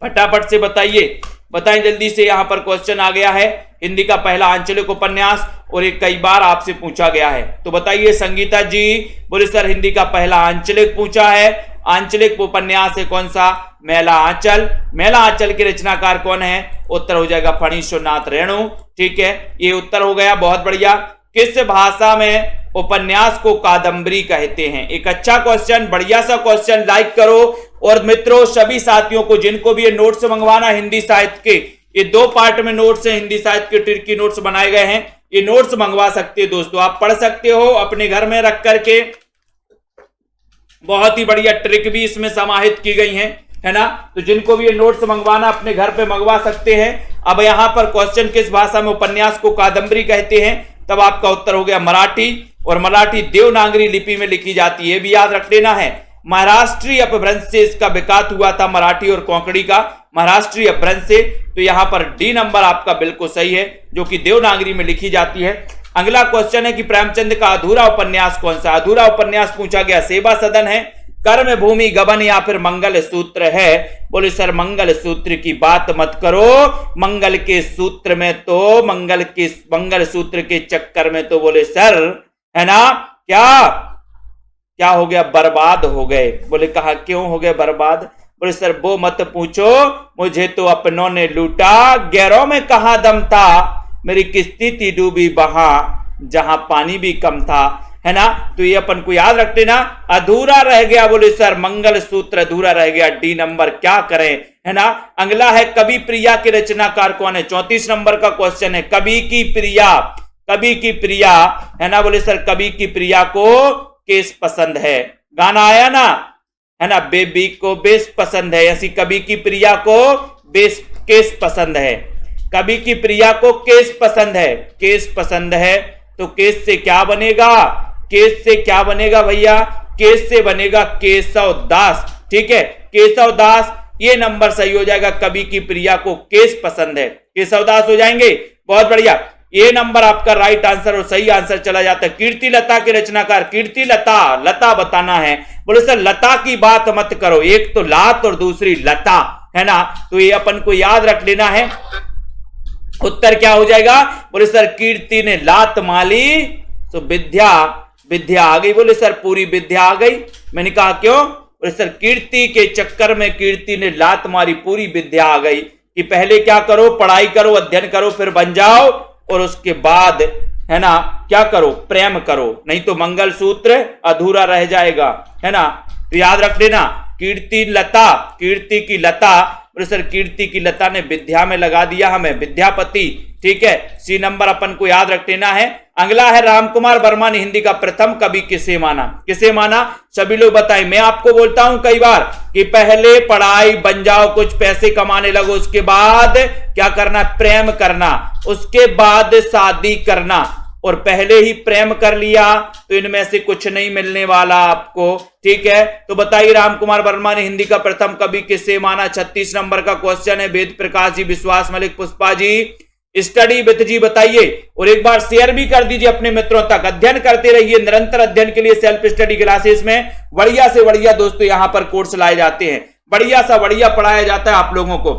फटाफट से बताइए, बताएं जल्दी से। यहां पर क्वेश्चन आ गया है, हिंदी का पहला आंचलिक उपन्यास, और एक कई बार आपसे पूछा गया है। तो बताइए संगीता जी, बोले सर हिंदी का पहला आंचलिक पूछा है, आंचलिक उपन्यास है कौन सा? मेला आंचल। मेला आंचल के रचनाकार कौन है? उत्तर हो जाएगा फणीश्वरनाथ रेणु, ठीक है, ये उत्तर हो गया। बहुत बढ़िया। किस भाषा में उपन्यास को कादम्बरी कहते हैं? एक अच्छा क्वेश्चन, बढ़िया सा क्वेश्चन, लाइक करो। और मित्रों सभी साथियों को जिनको भी ये नोट्स मंगवाना हिंदी साहित्य के, ये 2 पार्ट में नोट्स हैं, हिंदी साहित्य के टिर्की नोट्स बनाए गए हैं, ये नोट्स मंगवा सकते हैं दोस्तों, आप पढ़ सकते हो अपने घर में रख करके। बहुत ही बढ़िया ट्रिक भी इसमें समाहित की गई है ना। तो जिनको भी ये नोट्स मंगवाना अपने घर पे मंगवा सकते हैं। अब यहां पर क्वेश्चन किस भाषा में उपन्यास को कादम्बरी कहते हैं? तब आपका उत्तर हो गया मराठी। और मराठी देवनागरी लिपि में लिखी जाती है, भी याद रख लेना है। महाराष्ट्रीय अपभ्रंश से इसका विकास हुआ था, मराठी और कोंकणी का महाराष्ट्रीय अपभ्रंश से। तो यहां पर डी नंबर आपका बिल्कुल सही है, जो कि देवनागरी में लिखी जाती है। अगला क्वेश्चन है कि प्रेमचंद का अधूरा उपन्यास कौन सा? अधूरा उपन्यास पूछा गया सेवा सदन है, कर्म भूमि गबन या फिर मंगल सूत्र है। बोले सर मंगल सूत्र की बात मत करो, मंगल के सूत्र में तो मंगल सूत्र के चक्कर में तो बोले सर है ना क्या हो गया, बर्बाद हो गए। बोले कहा क्यों हो गए बर्बाद? बोले सर वो मत पूछो, मुझे तो अपनों ने लूटा, गैरों में कहां दम था, मेरी किस्ती थी डूबी वहां जहां पानी भी कम था, है ना। तो ये अपन को याद रख लेना, अधूरा रह गया। बोले सर मंगल सूत्र अधूरा रह गया, डी नंबर, क्या करें, है ना। अगला है कवि प्रिया के रचनाकार कौन है? 34 नंबर का क्वेश्चन है, कवि की प्रिया, है ना। बोले सर कवि की प्रिया को केस पसंद है, गाना आया ना, है ना, बेबी को बेस पसंद है, ऐसी कवि की प्रिया को केस पसंद है, कवि की प्रिया को केस पसंद है। तो केस से क्या बनेगा? केस से क्या बनेगा भैया? केस से बनेगा केशव दास, ठीक है, केशव दास। ये नंबर सही हो जाएगा, कवि की प्रिया को केस पसंद है, केशव दास हो जाएंगे। बहुत बढ़िया, ये नंबर आपका राइट आंसर और सही आंसर चला जाता है। कीर्ति लता के रचनाकार, कीर्ति लता बताना है। बोले सर लता की बात मत करो, एक तो लात और दूसरी लता, है ना। तो ये अपन को याद रख लेना है, उत्तर क्या हो जाएगा? बोले सर कीर्ति ने लात माली तो विद्या आ गई। बोले सर पूरी विद्या आ गई। मैंने कहा क्यों? बोले सर कीर्ति के चक्कर में कीर्ति ने लात मारी, पूरी विद्या आ गई। कि पहले क्या करो, पढ़ाई करो, अध्ययन करो, फिर बन जाओ, और उसके बाद है ना क्या करो, प्रेम करो, नहीं तो मंगल सूत्र अधूरा रह जाएगा, है ना। तो याद रख लेना, कीर्ति की लता, सर कीर्ति की लता ने विद्या में लगा दिया हमें, विद्यापति, ठीक है। सी नंबर अपन को याद रख लेना है। अगला है रामकुमार वर्मा ने हिंदी का प्रथम कवि किसे माना? सभी लोग बताएं। मैं आपको बोलता हूं कई बार कि पहले पढ़ाई, बन जाओ, कुछ पैसे कमाने लगो, उसके बाद क्या करना? प्रेम करना, उसके बाद शादी करना। और पहले ही प्रेम कर लिया तो इनमें से कुछ नहीं मिलने वाला आपको, ठीक है। तो बताइए रामकुमार वर्मा ने हिंदी का प्रथम कवि किसे माना? 36 नंबर का क्वेश्चन है। वेद प्रकाश जी, विश्वास मलिक, पुष्पा जी, स्टडी विथ जी बताइए, और एक बार शेयर भी कर दीजिए अपने मित्रों तक। अध्ययन करते रहिए, निरंतर अध्ययन के लिए सेल्फ स्टडी क्लासेस में बढ़िया से बढ़िया दोस्तों यहां पर कोर्स लाए जाते हैं, बढ़िया सा बढ़िया पढ़ाया जाता है आप लोगों को,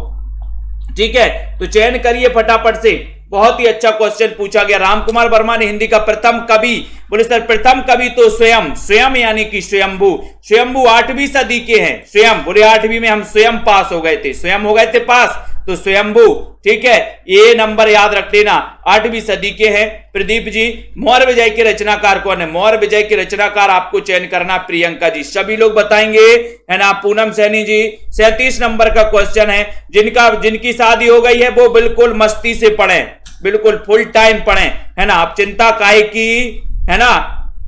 ठीक है। तो चयन करिए फटाफट से। बहुत ही अच्छा क्वेश्चन पूछा गया, रामकुमार वर्मा ने हिंदी का प्रथम कवि। बोले सर प्रथम कवि तो स्वयं यानी कि स्वयंभू 8वीं सदी के हैं। स्वयं, बोले 8वीं में हम स्वयं पास हो गए थे, स्वयं हो गए थे पास, तो स्वयंभू, ठीक है। ये नंबर याद रख लेना, 8वीं सदी के हैं। प्रदीप जी, मौर्य विजय के रचनाकार कौन है? मौर्य विजय के रचनाकार आपको चयन करना, प्रियंका जी, सभी लोग बताएंगे, है ना। पूनम सैनी जी, 37 नंबर का क्वेश्चन है। जिनकी शादी हो गई है वो बिल्कुल मस्ती से पढ़ें, बिल्कुल फुल टाइम पढ़ें, है ना। आप चिंता काहे की, है ना,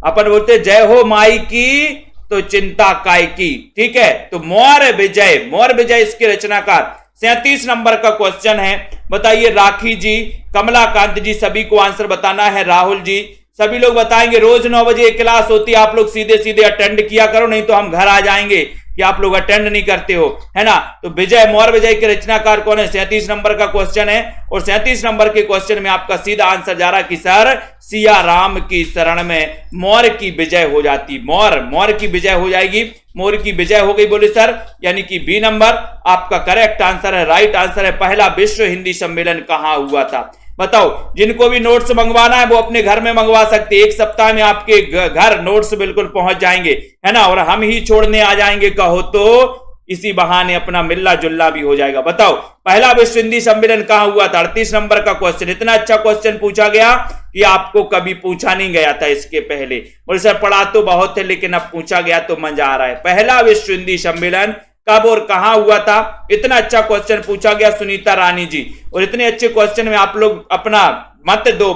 अपन बोलते जय हो माई की, तो चिंता काय की, ठीक है। तो मौर्य विजय इसके रचनाकार। 37 नंबर का क्वेश्चन है, बताइए राखी जी, कमलाकांत जी, सभी को आंसर बताना है। राहुल जी, सभी लोग बताएंगे। रोज 9 बजे क्लास होती है, आप लोग सीधे अटेंड किया करो, नहीं तो हम घर आ जाएंगे कि आप लोग अटेंड नहीं करते हो, है ना। तो मौर्य विजय के रचनाकार कौन है? 37 नंबर का क्वेश्चन है। और 37 नंबर के क्वेश्चन में आपका सीधा आंसर जा रहा है कि सर सिया राम की शरण में मौर्य की विजय हो जाती, मौर्य की विजय हो जाएगी, मौर्य की विजय हो गई। बोले सर, यानी कि बी नंबर आपका करेक्ट आंसर है, राइट आंसर है। पहला विश्व हिंदी सम्मेलन कहां हुआ था? बताओ। जिनको भी नोट्स मंगवाना है वो अपने घर में मंगवा सकते हैं, 1 सप्ताह में आपके घर नोट्स बिल्कुल पहुंच जाएंगे, है ना। और हम ही छोड़ने आ जाएंगे कहो तो, इसी बहाने अपना मिलना जुलना भी हो जाएगा। बताओ पहला विश्व हिंदी सम्मेलन कहां हुआ था? 38 नंबर का क्वेश्चन। इतना अच्छा क्वेश्चन पूछा गया कि आपको कभी पूछा नहीं गया था इसके पहले। बोले सर पढ़ा तो बहुत है लेकिन अब पूछा गया तो मजा आ रहा है। पहला विश्व हिंदी सम्मेलन कब और कहां हुआ था? इतना अच्छा क्वेश्चन पूछा गया सुनीता रानी जी। और इतने अच्छे क्वेश्चन में आप लोग अपना मत दो,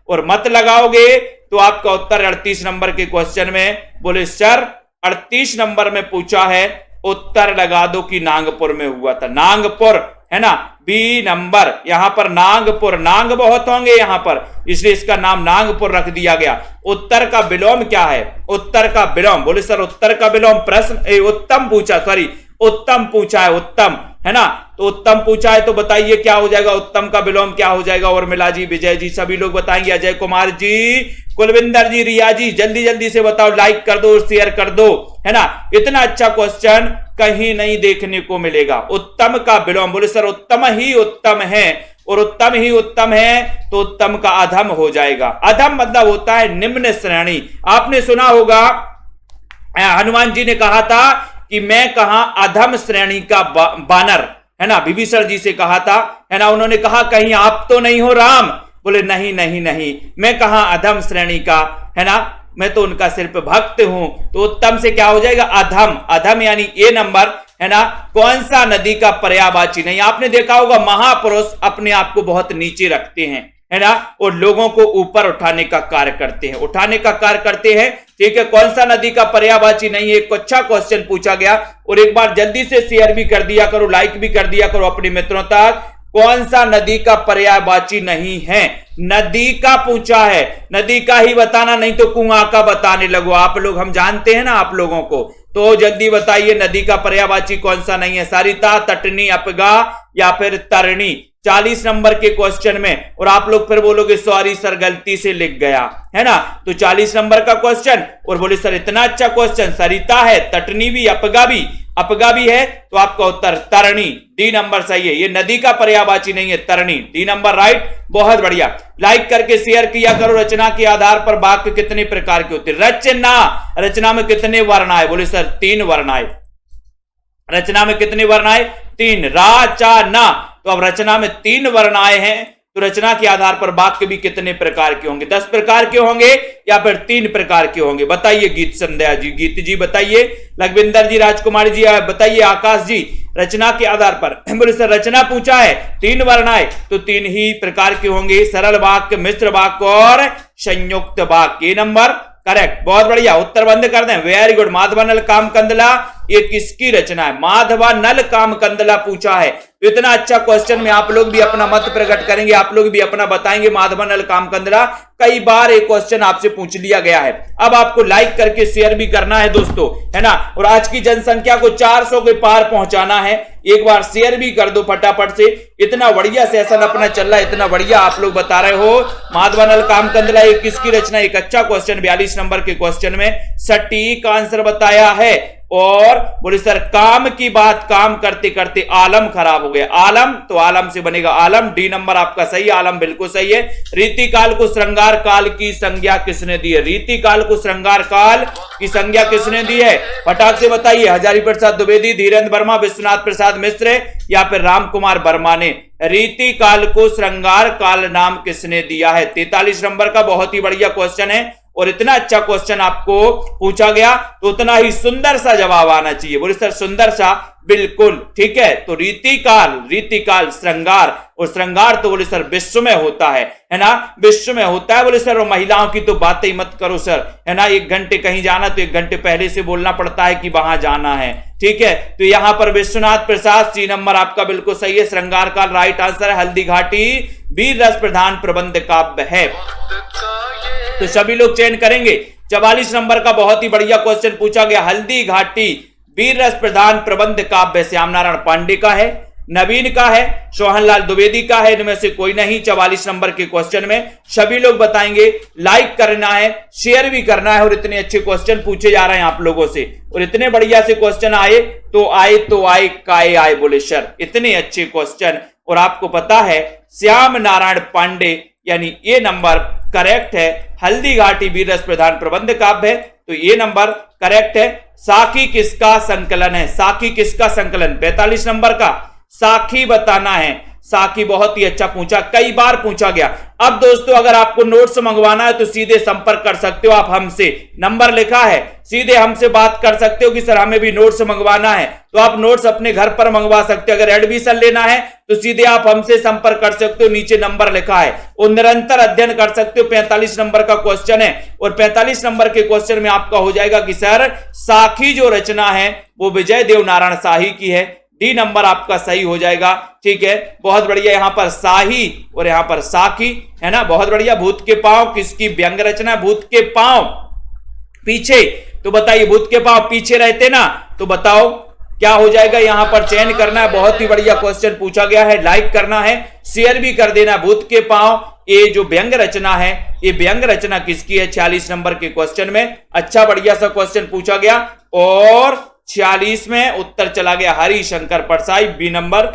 और मत लगाओगे तो आपका उत्तर 38 नंबर के क्वेश्चन में। बोले सर 38 नंबर में पूछा है उत्तर लगा दो कि नागपुर में हुआ था, नागपुर है ना। बी नंबर, यहां पर नागपुर, नाग बहुत होंगे यहां पर, इसलिए इसका नाम नागपुर रख दिया गया। उत्तर का विलोम क्या है? उत्तर का विलोम, बोले सर उत्तर का विलोम प्रश्न उत्तम पूछा, सॉरी उत्तम पूछा है, उत्तम है ना। तो उत्तम पूछा है तो बताइए क्या हो जाएगा, उत्तम का विलोम क्या हो जाएगा? उर्मिला जी, विजय जी, सभी लोग बताएंगे, अजय कुमार जी, कुलविंदर जी, रिया जी, जल्दी जल्दी से बताओ, लाइक कर दो, शेयर कर दो, है ना। इतना अच्छा क्वेश्चन कहीं नहीं देखने को मिलेगा। उत्तम का विलोम, बोले सर उत्तम ही उत्तम है, और उत्तम ही उत्तम है तो उत्तम का अधम हो जाएगा। अधम मतलब होता है निम्न श्रेणी। आपने सुना होगा हनुमान जी ने कहा था कि मैं कहा अधम श्रेणी का बानर, है ना, विभीषण जी से कहा था, है ना। उन्होंने कहा कहीं आप तो नहीं हो राम? बोले नहीं नहीं नहीं, मैं कहा अधम श्रेणी का, है ना, मैं तो उनका सिर्फ भक्त हूं। तो उत्तम से क्या हो जाएगा? अधम। अधम यानी ए नंबर, है ना। कौन सा नदी का पर्यायवाची नहीं? आपने देखा होगा महापुरुष अपने आप को बहुत नीचे रखते हैं, है ना, और लोगों को ऊपर उठाने का कार्य करते हैं, उठाने का कार्य करते हैं, ठीक है। कौन सा नदी का पर्यायवाची नहीं? एक अच्छा क्वेश्चन पूछा गया, और एक बार जल्दी से शेयर भी कर दिया करो, लाइक भी कर दिया करो अपने मित्रों तक। कौन सा नदी का पर्यायवाची नहीं है? नदी का पूछा है, नदी का ही बताना, नहीं तो कुआं का बताने लगो आप लोग, हम जानते हैं ना आप लोगों को। तो जल्दी बताइए नदी का पर्यायवाची कौन सा नहीं है? सरिता, तटनी, अपगा या फिर तरणी। 40 नंबर के क्वेश्चन में, और आप लोग फिर बोलोगे सॉरी सर गलती से लिख गया, है ना। तो 40 नंबर का क्वेश्चन, और बोले सर इतना अच्छा क्वेश्चन, सरिता है, तटनी भी, अपगा भी है, तो आपका उत्तर तरणी, डी नंबर सही है। ये नदी का पर्यायवाची नहीं है, तरणी, डी नंबर राइट। बहुत बढ़िया, लाइक करके शेयर किया करो। रचना के आधार पर वाक्य कितने प्रकार के होते? रचना, रचना में कितने वर्ण आए? बोले सर 3 वर्ण आए। रचना में कितने वर्ण आए? 3, रा, चा, ना। तो अब रचना में 3 वर्ण आए हैं, तो रचना के आधार पर वाक्य भी कितने प्रकार के होंगे? 10 प्रकार के होंगे या फिर 3 प्रकार के होंगे? बताइए गीत संध्या जी, गीत जी बताइए, लखविंदर जी, राजकुमारी जी बताइए, आकाश जी, रचना के आधार पर। बोले सर रचना पूछा है, 3 वर्ण आए, तो 3 ही प्रकार के होंगे, सरल वाक्य, मिश्र वाक्य और संयुक्त वाक्य। नंबर करेक्ट, बहुत बढ़िया, उत्तर बंद कर दें, वेरी गुड। माधवानल काम कंदला, ये किसकी रचना है? माधवानल काम कंदला पूछा है। इतना अच्छा क्वेश्चन में आप लोग भी अपना मत प्रकट करेंगे, आप लोग भी अपना बताएंगे। माधवानल काम कंदला, कई बार एक क्वेश्चन आपसे पूछ लिया गया है। अब आपको लाइक करके शेयर भी करना है दोस्तों, है ना, और आज की जनसंख्या को 400 के पार पहुंचाना है। एक बार शेयर भी कर दो फटाफट से। इतना बढ़िया सेशन अपना चल रहा है, इतना बढ़िया आप लोग बता रहे हो। माधवानल काम कंदला ये किसकी रचना? एक अच्छा क्वेश्चन 42 नंबर के क्वेश्चन में सटीक आंसर बताया है। और बोले सर काम की बात, काम करते करते आलम खराब हो गया। आलम, तो आलम से बनेगा आलम, डी नंबर आपका सही, आलम बिल्कुल सही है। रीति काल को श्रृंगार काल की संज्ञा किसने दी है? रीति काल को श्रृंगार काल की संज्ञा किसने दी है? फटाक से बताइए। हजारी प्रसाद द्विवेदी, धीरेन्द्र वर्मा, विश्वनाथ प्रसाद मिश्र या फिर राम कुमार वर्मा ने रीति काल को श्रृंगार काल नाम किसने दिया है? 43 नंबर का बहुत ही बढ़िया क्वेश्चन है, और इतना अच्छा क्वेश्चन आपको पूछा गया तो उतना ही सुंदर सा जवाब आना चाहिए। बोले सर सुंदर सा, बिल्कुल ठीक है। तो रीतिकाल श्रृंगार, और श्रृंगार तो बोले सर विश्व में होता है ना, विश्व में होता है। बोले सर और महिलाओं की तो बातें ही मत करो सर, है ना। 1 घंटे कहीं जाना तो 1 घंटे पहले से बोलना पड़ता है कि वहां जाना है, ठीक है। तो यहां पर विश्वनाथ प्रसाद, सी नंबर आपका बिल्कुल सही है। श्रृंगार काल राइट आंसर है। हल्दी घाटी वीर रस प्रधान प्रबंध काव्य है, तो सभी लोग चयन करेंगे। 44 नंबर का बहुत ही बढ़िया क्वेश्चन पूछा गया। हल्दी घाटी वीर रस प्रधान प्रबंध काव्य श्याम नारायण पांडे का है, नवीन का है, सोहनलाल द्विवेदी का है, इनमें से कोई नहीं। 44 नंबर के क्वेश्चन में सभी लोग बताएंगे। लाइक करना है, शेयर भी करना है, और इतने अच्छे क्वेश्चन पूछे जा रहे हैं आप लोगों से, और इतने बढ़िया से क्वेश्चन आए तो आए काए आए। बोले सर इतने अच्छे क्वेश्चन, और आपको पता है श्याम नारायण पांडे यानी ये नंबर करेक्ट है। हल्दी घाटी वीर रस प्रधान प्रबंध काव्य है, तो ये नंबर करेक्ट है। साखी किसका संकलन है? साखी किसका संकलन? 45 नंबर का साखी बताना है। साखी बहुत ही अच्छा पूछा, कई बार पूछा गया। अब दोस्तों अगर आपको नोट्स मंगवाना है तो सीधे संपर्क कर सकते हो आप हमसे, नंबर लिखा है, सीधे हमसे बात कर सकते हो कि सर हमें भी नोट्स मंगवाना है, तो आप नोट्स अपने घर पर मंगवा सकते हो। अगर एडमिशन लेना है तो सीधे आप हमसे संपर्क कर सकते हो, नीचे नंबर लिखा है। और निरंतर अध्ययन कर सकते हो। 45 नंबर का क्वेश्चन है और 45 नंबर के क्वेश्चन में आपका हो जाएगा कि सर साखी जो रचना है वो विजय देव नारायण शाही की है। डी नंबर आपका सही हो जाएगा। ठीक है, बहुत बढ़िया। यहां पर शाही और यहां पर साखी है ना, बहुत बढ़िया। भूत के पांव किसकी व्यंग रचना? भूत के पांव पीछे, तो बताइए भूत के पांव पीछे रहते ना, तो बताओ क्या हो जाएगा? यहां पर चयन करना है। बहुत ही बढ़िया क्वेश्चन पूछा गया है, लाइक करना है, शेयर भी कर देना। भूत के पांव ये जो व्यंग रचना है, ये व्यंग रचना किसकी है? 46 नंबर के क्वेश्चन में अच्छा बढ़िया सा क्वेश्चन पूछा गया और 46 में उत्तर चला गया हरिशंकर परसाई। बी नंबर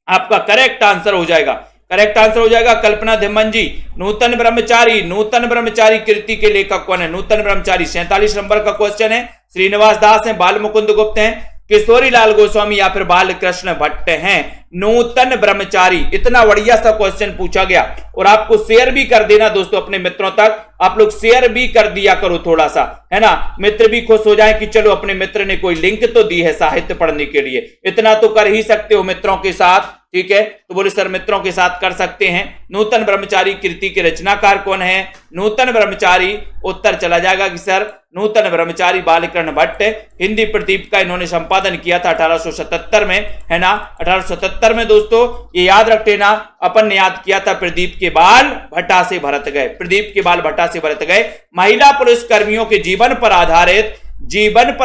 आपका करेक्ट आंसर हो जाएगा। करेक्ट आंसर हो जाएगा कल्पना धिम्मन जी। नूतन ब्रह्मचारी, नूतन ब्रह्मचारी कृति के लेखक कौन है? नूतन ब्रह्मचारी 47 नंबर का क्वेश्चन है। श्रीनिवास दास हैं, बाल मुकुंद गुप्त हैं, किशोरी लाल गोस्वामी या फिर बाल कृष्ण भट्ट हैं। नूतन ब्रह्मचारी, इतना बढ़िया सा क्वेश्चन पूछा गया। और आपको शेयर भी कर देना दोस्तों अपने मित्रों तक, आप लोग शेयर भी कर दिया करो थोड़ा सा, है ना, मित्र भी खुश हो जाए कि चलो अपने मित्र ने कोई लिंक तो दी है साहित्य पढ़ने के लिए। इतना तो कर ही सकते हो मित्रों के साथ। ठीक है, तो बोले सर मित्रों के साथ कर सकते हैं। नूतन ब्रह्मचारी कृति के रचनाकार कौन है? नूतन ब्रह्मचारी, उत्तर चला जाएगा कि सर नूतन ब्रह्मचारी बालकृष्ण भट्ट। हिंदी प्रदीप का इन्होंने संपादन किया था 1877 में, है ना, 1877 में। दोस्तों ये याद रख लेना, अपन ने याद किया था प्रदीप के बाल भट्टा से भरत गए, प्रदीप के बाल भट्टा से भरत गए। महिला पुलिस कर्मियों के जीवन पर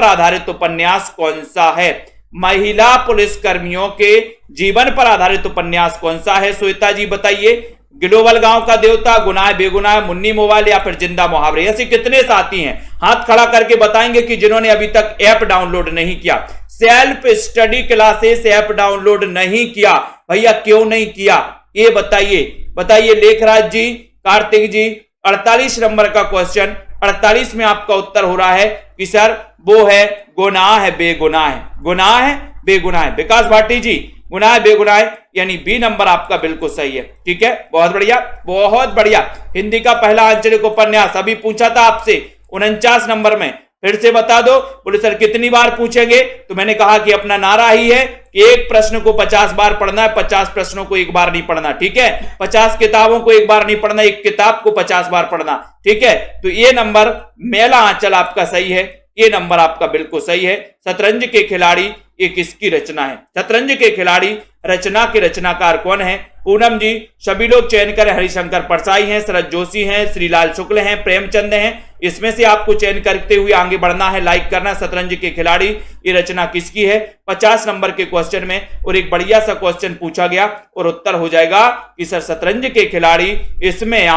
आधारित उपन्यास कौन सा है? महिला पुलिस कर्मियों के जीवन पर आधारित उपन्यास कौन सा है? श्वेता जी बताइए। ग्लोबल गांव का देवता, गुनाह बेगुनाह, मुन्नी मोबाइल या फिर जिंदा मुहावरे? ऐसे कितने साथी हैं हाथ खड़ा करके बताएंगे कि जिन्होंने अभी तक ऐप डाउनलोड नहीं किया, self study classes app download नहीं किया? भैया क्यों नहीं किया ये बताइए। लेखराज जी, कार्तिक जी, 48 नंबर का क्वेश्चन, 48 में आपका उत्तर हो रहा है कि सर वो है गुनाह है बेगुनाह है, गुनाह है बेगुनाह है। विकास भाटी जी, गुनाह बेगुनाह यानी बी नंबर आपका बिल्कुल सही है। ठीक है, बहुत बढ़िया बहुत बढ़िया। हिंदी का पहला आंचलिक उपन्यास अभी पूछा था आपसे 49 नंबर में, फिर से बता दो। बोले सर कितनी बार पूछेंगे? तो मैंने कहा कि अपना नारा ही है कि एक प्रश्न को 50 बार पढ़ना है, 50 प्रश्नों को एक बार नहीं पढ़ना। ठीक है, 50 किताबों को एक बार नहीं पढ़ना, एक किताब को 50 बार पढ़ना। ठीक है, तो ये नंबर मेला आंचल आपका सही है, ये नंबर आपका बिल्कुल सही है। शतरंज के खिलाड़ी ये किसकी रचना है? शतरंज के खिलाड़ी रचना के रचनाकार कौन है? पूनम जी, सभी लोग चयन करें। हरिशंकर परसाई हैं, शरद जोशी हैं, श्रीलाल शुक्ल हैं, प्रेमचंद हैं। इसमें से आपको चयन करते हुए आगे बढ़ना है, लाइक करना। शतरंज के खिलाड़ी ये रचना किसकी है? 50 नंबर के क्वेश्चन में और एक बढ़िया सा क्वेश्चन पूछा गया और उत्तर हो जाएगा कि सर शतरंज के खिलाड़ी। इसमें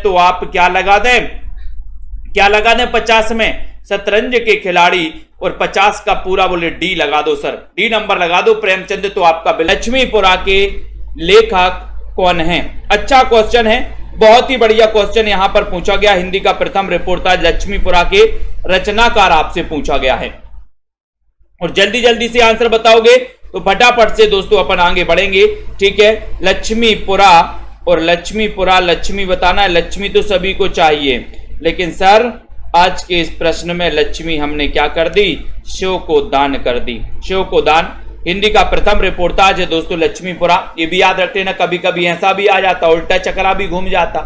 तो आप क्या लगा दें 50 में? शतरंज के खिलाड़ी और 50 का पूरा बोले डी लगा दो सर, डी नंबर लगा दो। प्रेमचंद तो आपका। लक्ष्मीपुरा के लेखक कौन है? अच्छा क्वेश्चन है, बहुत ही बढ़िया क्वेश्चन यहां पर पूछा गया। हिंदी का प्रथम रिपोर्टाज लक्ष्मीपुरा के रचनाकार आपसे पूछा गया है और जल्दी जल्दी से आंसर बताओगे तो फटाफट से दोस्तों अपन आगे बढ़ेंगे। ठीक है, लक्ष्मीपुरा और लक्ष्मीपुरा, लक्ष्मी बताना है। लक्ष्मी तो सभी को चाहिए, लेकिन सर आज के इस प्रश्न में लक्ष्मी हमने क्या कर दी? शिव को दान कर दी, शिव को दान। हिंदी का प्रथम रिपोर्टाज है दोस्तों लक्ष्मीपुरा। ये भी याद रखते ना, कभी कभी ऐसा भी आ जाता, उल्टा चक्रा भी घूम जाता।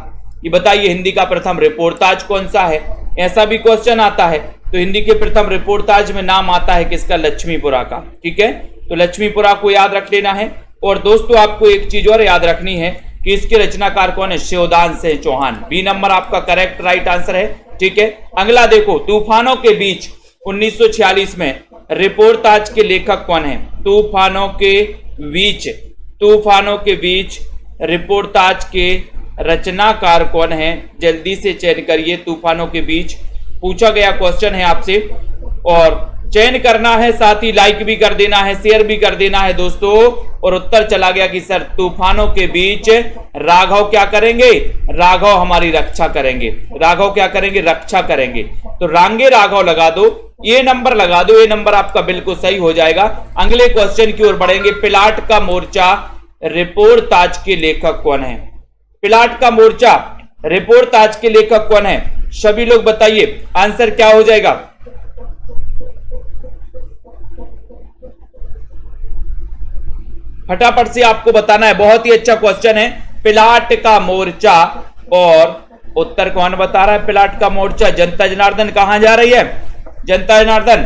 ये बताइए हिंदी का प्रथम रिपोर्टाज कौन सा है? ऐसा भी क्वेश्चन आता है। तो हिंदी के प्रथम रिपोर्टाज में नाम आता है किसका? लक्ष्मीपुरा का। ठीक है, तो लक्ष्मीपुरा को याद रख लेना है। और दोस्तों आपको एक चीज और याद रखनी है कि इसके रचनाकार कौन है? शिवदान सिंह चौहान। बी नंबर आपका करेक्ट राइट आंसर है। ठीक है, अगला देखो, तूफानों के बीच 1946 में रिपोर्टाज के लेखक कौन है? तूफानों के बीच रिपोर्टाज के रचनाकार कौन है? जल्दी से चयन करिए। तूफानों के बीच पूछा गया क्वेश्चन है आपसे और चयन करना है, साथ ही लाइक भी कर देना है, शेयर भी कर देना है दोस्तों। और उत्तर चला गया कि सर तूफानों के बीच राघव क्या करेंगे? राघव हमारी रक्षा करेंगे। राघव क्या करेंगे? रक्षा करेंगे। तो रांगे राघव लगा दो ये नंबर लगा दो, ये नंबर आपका बिल्कुल सही हो जाएगा। अगले क्वेश्चन की ओर बढ़ेंगे। पिलाट का मोर्चा रिपोर्ताज के लेखक कौन है? पिलाट का मोर्चा रिपोर्ताज के लेखक कौन है? सभी लोग बताइए आंसर क्या हो जाएगा। फटाफट से आपको बताना है। बहुत ही अच्छा क्वेश्चन है। पिलाट का मोर्चा, और उत्तर कौन बता रहा है? पिलाट का मोर्चा। जनता जनार्दन कहां जा रही है? जनता जनार्दन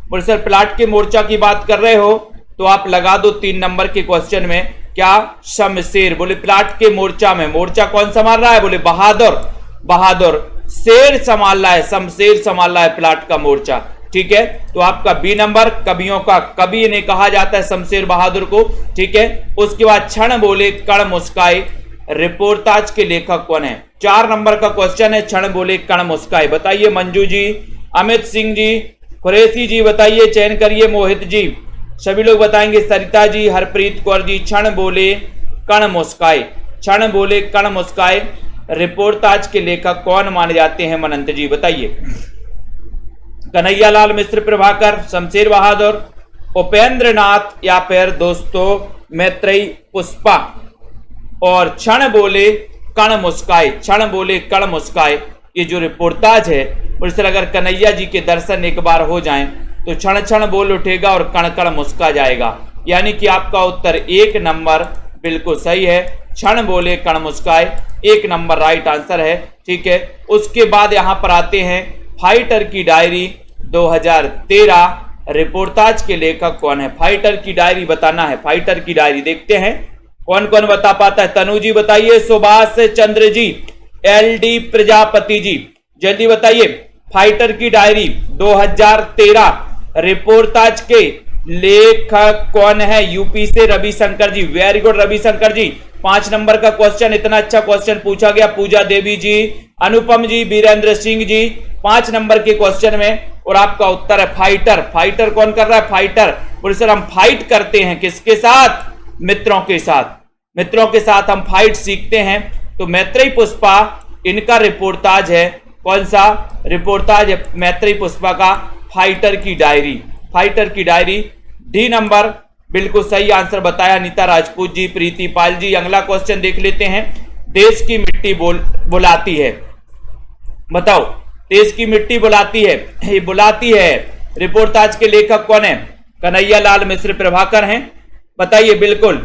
बोले सर पिलाट के मोर्चा की बात कर रहे हो तो आप लगा दो 3 नंबर के क्वेश्चन में क्या? शमशेर। बोले पिलाट के मोर्चा में मोर्चा कौन संभाल रहा है? बोले बहादुर। बहादुर शेर संभाल रहा है, शमशेर संभाल रहा है पिलाट का मोर्चा। ठीक है, तो आपका बी नंबर। कवियों का कवि ने कहा जाता है शमशेर बहादुर को। ठीक है, उसके बाद क्षण बोले कण मुस्काए रिपोर्ताज के लेखक कौन है? 4 नंबर का क्वेश्चन है। क्षण बोले कण मुस्काए, बताइए मंजू जी, अमित सिंह जी, कुरैशी जी बताइए, चयन करिए। मोहित जी, सभी लोग बताएंगे। सरिता जी, हरप्रीत कौर जी। क्षण बोले कण मुस्काए, क्षण बोले कण मुस्काए रिपोर्ताज के लेखक कौन माने जाते हैं? मनंत जी बताइए। कन्हैयालाल मिश्र प्रभाकर, शमशेर बहादुर, उपेंद्र नाथ, या फिर दोस्तों मैत्रेयी पुष्पा। और क्षण बोले कण मुस्काए, क्षण बोले कण मुस्काए, ये जो रिपोर्ताज है उस अगर कन्हैया जी के दर्शन एक बार हो जाएं तो क्षण क्षण बोल उठेगा और कण कण मुस्का जाएगा। यानी कि आपका उत्तर 1 नंबर बिल्कुल सही है। क्षण बोले कण मुस्काए 1 नंबर राइट आंसर है। ठीक है, उसके बाद यहां पर आते हैं फाइटर की डायरी 2013 रिपोर्ताज के लेखक कौन है? फाइटर की डायरी बताना है। फाइटर की डायरी देखते हैं कौन कौन बता पाता है। तनु जी बताइए, सुभाष चंद्र जी, LD प्रजापति जी, जल्दी बताइए। फाइटर की डायरी 2013 रिपोर्ताज के लेखक कौन है? यूपी से रविशंकर जी। वेरी गुड रविशंकर जी। 5 नंबर का क्वेश्चन, इतना अच्छा क्वेश्चन पूछा गया। पूजा देवी जी, अनुपम जी, वीरेंद्र सिंह जी 5 नंबर के क्वेश्चन में, और आपका उत्तर है फाइटर। फाइटर कौन कर रहा है? फाइटर। बोले सर हम फाइट करते हैं किसके साथ? मित्रों के साथ। मित्रों के साथ हम फाइट सीखते हैं। तो मैत्रेयी पुष्पा इनका रिपोर्ताज है। कौन सा रिपोर्ताज है? मैत्रेयी पुष्पा का फाइटर की डायरी। फाइटर की डायरी डी नंबर बिल्कुल सही आंसर बताया। नीता राजपूत जी, प्रीति पाल जी। अगला क्वेश्चन देख लेते हैं। देश की मिट्टी बुलाती है, बताओ देश की मिट्टी बुलाती है, ये बुलाती है रिपोर्ताज के लेखक कौन है? कन्हैयालाल मिश्र प्रभाकर हैं। बताइए बिल्कुल,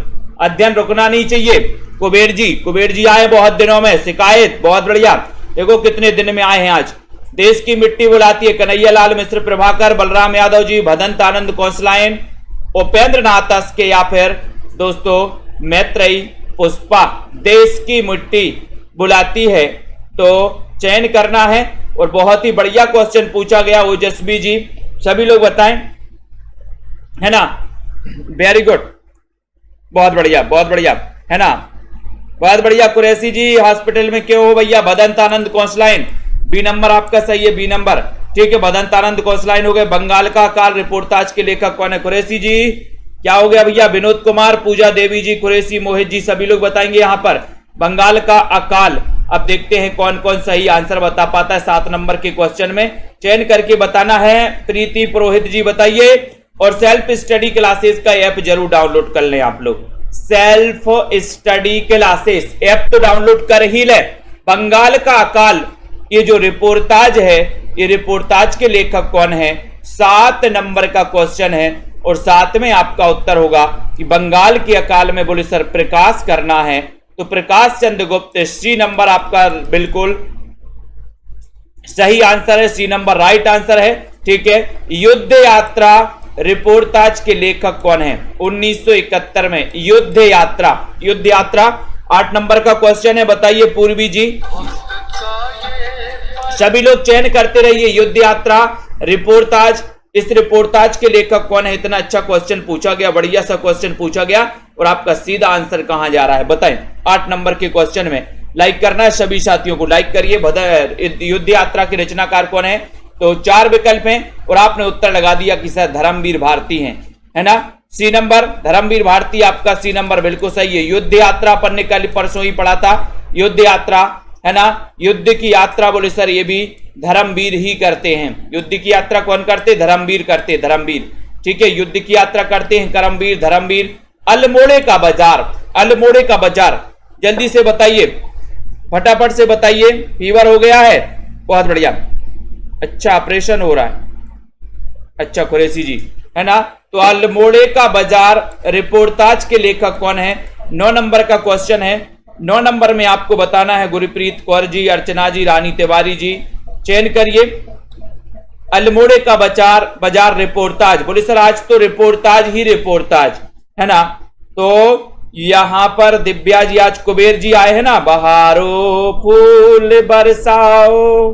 अध्ययन रुकना नहीं चाहिए। कुबेर जी, कुबेर जी आए बहुत दिनों में, शिकायत बहुत बढ़िया। देखो कितने दिन में आए हैं आज। देश की मिट्टी बुलाती है कन्हैयालाल मिश्र प्रभाकर, बलराम यादव जी, भदंत आनंद कौशलायन, उपेंद्र नाथ के, या फिर दोस्तों मैत्रेयी पुष्पा। देश की मिट्टी बुलाती है, तो चयन करना है। और बहुत ही बढ़िया क्वेश्चन पूछा गया ओजस्वी जी, सभी लोग बताएं, है ना? वेरी गुड, बहुत बढ़िया, बहुत बढ़िया, है ना? बहुत बढ़िया। कुरैशी जी, हॉस्पिटल में क्यों हो भैया? भदंत आनंद कौशलायन, बी नंबर आपका सही है, बी नंबर। ठीक है, भदंत आनंद कौशलायन हो गए। बंगाल का अकाल रिपोर्ताज के लेखक कौन है? कुरैशी जी। क्या हो गया भैया? विनोद कुमार, पूजा देवी जी, कुरैशी, मोहित जी, सभी लोग बताएंगे यहां पर बंगाल का अकाल। अब देखते हैं कौन कौन सही आंसर बता पाता है 7 नंबर के क्वेश्चन में। चयन करके बताना है। प्रीति पुरोहित जी बताइए। और सेल्फ स्टडी क्लासेस का ऐप जरूर डाउनलोड कर लें आप लोग। सेल्फ स्टडी क्लासेस ऐप तो डाउनलोड कर ही ले। बंगाल का अकाल, ये जो रिपोर्ताज है, ये रिपोर्ताज के लेखक कौन है? 7 नंबर का क्वेश्चन है। और 7 में आपका उत्तर होगा कि बंगाल के अकाल में बोले सर प्रकाश करना है, तो प्रकाश चंद्र गुप्त। सी नंबर आपका बिल्कुल सही आंसर है, सी नंबर राइट आंसर है। ठीक है, युद्ध यात्रा रिपोर्ताज के लेखक कौन है? 1971 में युद्ध यात्रा। युद्ध यात्रा 8 नंबर का क्वेश्चन है, बताइए पूर्वी जी। सभी लोग चयन करते रहिए। युद्ध यात्रा रिपोर्ताज, इस रिपोर्ताज के लेखक कौन है? इतना अच्छा क्वेश्चन पूछा गया, बढ़िया सा क्वेश्चन पूछा गया। और आपका सीधा आंसर कहां जा रहा है बताएं? 8 नंबर के क्वेश्चन में लाइक करना है, सभी साथियों को लाइक करिए। युद्ध यात्रा के रचनाकार कौन है? तो 4 विकल्प हैं और आपने उत्तर लगा दिया कि सर धर्मवीर भारती हैं, है ना? सी नंबर धर्मवीर भारती, आपका सी नंबर बिल्कुल सही है। युद्ध यात्रा पढ़ने का परसों ही पढ़ा था। युद्ध यात्रा है ना। युद्ध की यात्रा बोले सर ये भी धर्मवीर ही करते हैं। युद्ध की यात्रा कौन करते? धर्मवीर करते, धर्मवीर। ठीक है, युद्ध की यात्रा करते हैं करमवीर, धर्मवीर। अल्मोड़े का बाजार, अल्मोड़े का बाजार, जल्दी से बताइए, फटाफट से बताइए। फीवर हो गया है? बहुत बढ़िया, अच्छा ऑपरेशन हो रहा है, अच्छा कुरैशी जी, है ना। तो अल्मोड़े का बाजार रिपोर्टाज के लेखक कौन है? 9 नंबर का क्वेश्चन है। 9 नंबर में आपको बताना है गुरप्रीत कौर जी, अर्चना जी, रानी तिवारी जी, चयन करिए। अल्मोड़े का बाजार रिपोर्टाज, बोले सर आज तो रिपोर्टाज ही रिपोर्टाज, है ना। तो यहां पर दिव्या जी, आज कुबेर जी आए हैं ना, बहारो फूल बरसाओ,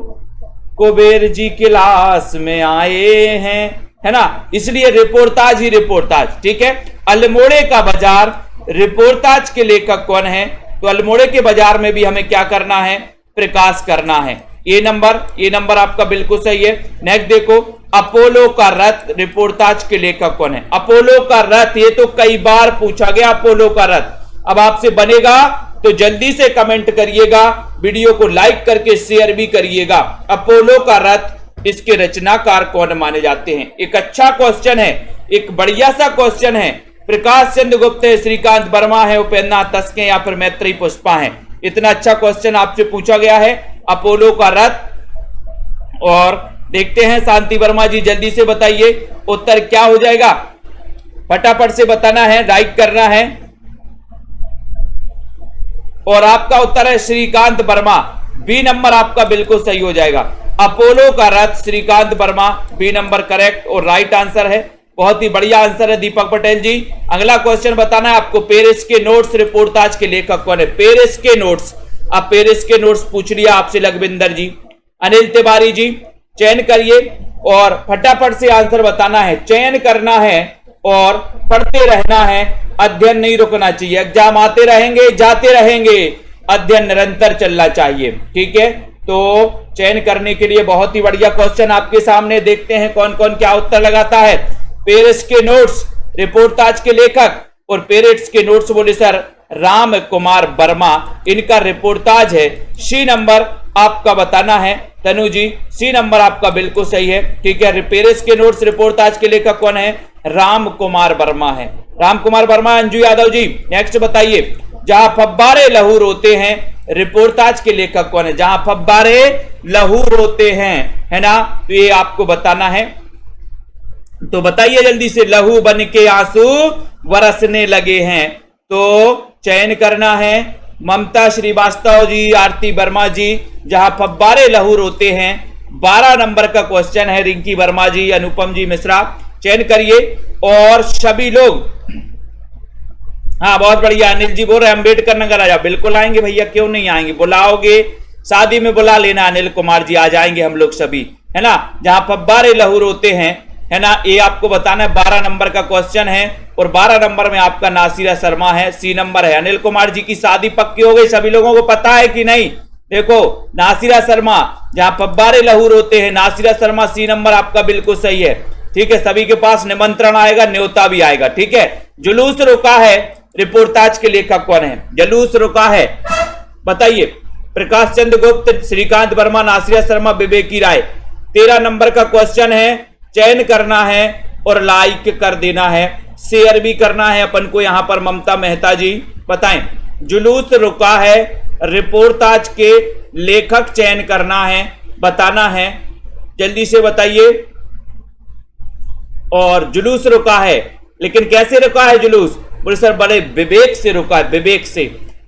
कुबेर जी क्लास में आए हैं, है ना, इसलिए रिपोर्टाज ही रिपोर्टाज। ठीक है, अल्मोड़े का बाजार रिपोर्टाज के लेखक कौन है? तो अल्मोड़े के बाजार में भी हमें क्या करना है? प्रकाश करना है। ये नंबर आपका बिल्कुल सही है। नेक्स्ट देखो, अपोलो का रथ रिपोर्टाज के लेखक कौन है? अपोलो का रथ, ये तो कई बार पूछा गया, अपोलो का रथ। अब आपसे बनेगा तो जल्दी से कमेंट करिएगा, वीडियो को लाइक करके शेयर भी करिएगा। अपोलो का रथ, इसके रचनाकार कौन माने जाते हैं? एक अच्छा क्वेश्चन है, एक बढ़िया सा क्वेश्चन है। प्रकाश चंद्र गुप्त है, श्रीकांत वर्मा है, उपेंद्र तस्के या फिर मैत्री पुष्पा है। इतना अच्छा क्वेश्चन आपसे पूछा गया है, अपोलो का रथ। और देखते हैं शांति वर्मा जी, जल्दी से बताइए उत्तर क्या हो जाएगा, फटाफट से बताना है, राइट करना है। और आपका उत्तर है श्रीकांत वर्मा, बी नंबर आपका बिल्कुल सही हो जाएगा। अपोलो का रथ Shrikant Verma, B number correct और राइट आंसर है। बहुत ही बढ़िया आंसर है दीपक पटेल जी। अगला क्वेश्चन बताना है आपको, पेरिस के नोट्स रिपोर्टाज के लेखक कौन है? पेरिस के नोट्स, अब पेरिस के नोट्स पूछ लिया आपसे लखविंदर जी। अनिल तिवारी जी, चयन करिए और फटाफट से आंसर बताना है, चयन करना है और पढ़ते रहना है, अध्ययन नहीं रुकना चाहिए। एग्जाम आते रहेंगे, जाते रहेंगे, अध्ययन निरंतर चलना चाहिए। ठीक है, तो चयन करने के लिए बहुत ही बढ़िया क्वेश्चन आपके सामने, देखते हैं कौन कौन क्या उत्तर लगाता है। पेरिस के नोट्स रिपोर्टाज के लेखक, और पेरिस के नोट्स बोले सर राम कुमार वर्मा, इनका रिपोर्टाज है। सी नंबर आपका बताना है तनु जी, सी नंबर आपका बिल्कुल सही है। ठीक है, पेरिस के नोट्स रिपोर्टाज के लेखक कौन है? राम कुमार वर्मा है, राम कुमार वर्मा। अंजू यादव जी, नेक्स्ट बताइए, जहां फब्बारे लहू रोते हैं रिपोर्टाज के लेखक कौन है? जहां फब्बारे लहू रोते हैं, है ना, तो ये आपको बताना है। तो बताइए जल्दी से, लहू बन के आंसू बरसने लगे हैं, तो चयन करना है। ममता श्रीवास्तव जी, आरती वर्मा जी, जहां फब्बारे लहू रोते हैं, 12 नंबर का क्वेश्चन है। रिंकी वर्मा जी, अनुपम जी मिश्रा, चयन करिए। और सभी लोग, हाँ बहुत बढ़िया, अनिल जी बोल रहे अंबेडकर नगर आ जाओ, बिल्कुल आएंगे भैया, क्यों नहीं आएंगे, बुलाओगे, शादी में बुला लेना अनिल कुमार जी, आ जाएंगे हम लोग सभी, है ना। जहां फब्बारे लहू रोते हैं, है ना, ये आपको बताना है, 12 नंबर का क्वेश्चन है। और 12 नंबर में आपका नासिरा शर्मा है, सी नंबर है। अनिल कुमार जी की शादी पक्की हो गई, सभी लोगों को पता है कि नहीं? देखो, नासिरा शर्मा, जहां फब्बारे लहू रोते हैं, नासिरा शर्मा, सी नंबर आपका बिल्कुल सही है। ठीक है, सभी के पास निमंत्रण आएगा, न्योता भी आएगा। ठीक है, जुलूस रुका है रिपोर्टाज के लेखक कौन है? जुलूस रुका है, बताइए। प्रकाश चंद्र गुप्त, श्रीकांत वर्मा, नासिरा शर्मा, विवेकी राय। 13 नंबर का क्वेश्चन है, चयन करना है और लाइक कर देना है, शेयर भी करना है अपन को। यहां पर ममता मेहता जी बताएं, जुलूस रुका है रिपोर्टाज के लेखक चयन करना है, बताना है, जल्दी से बताइए। और जुलूस रुका है, लेकिन कैसे रुका है जुलूस? बोले सर बड़े विवेक से रुका है, विवेक से।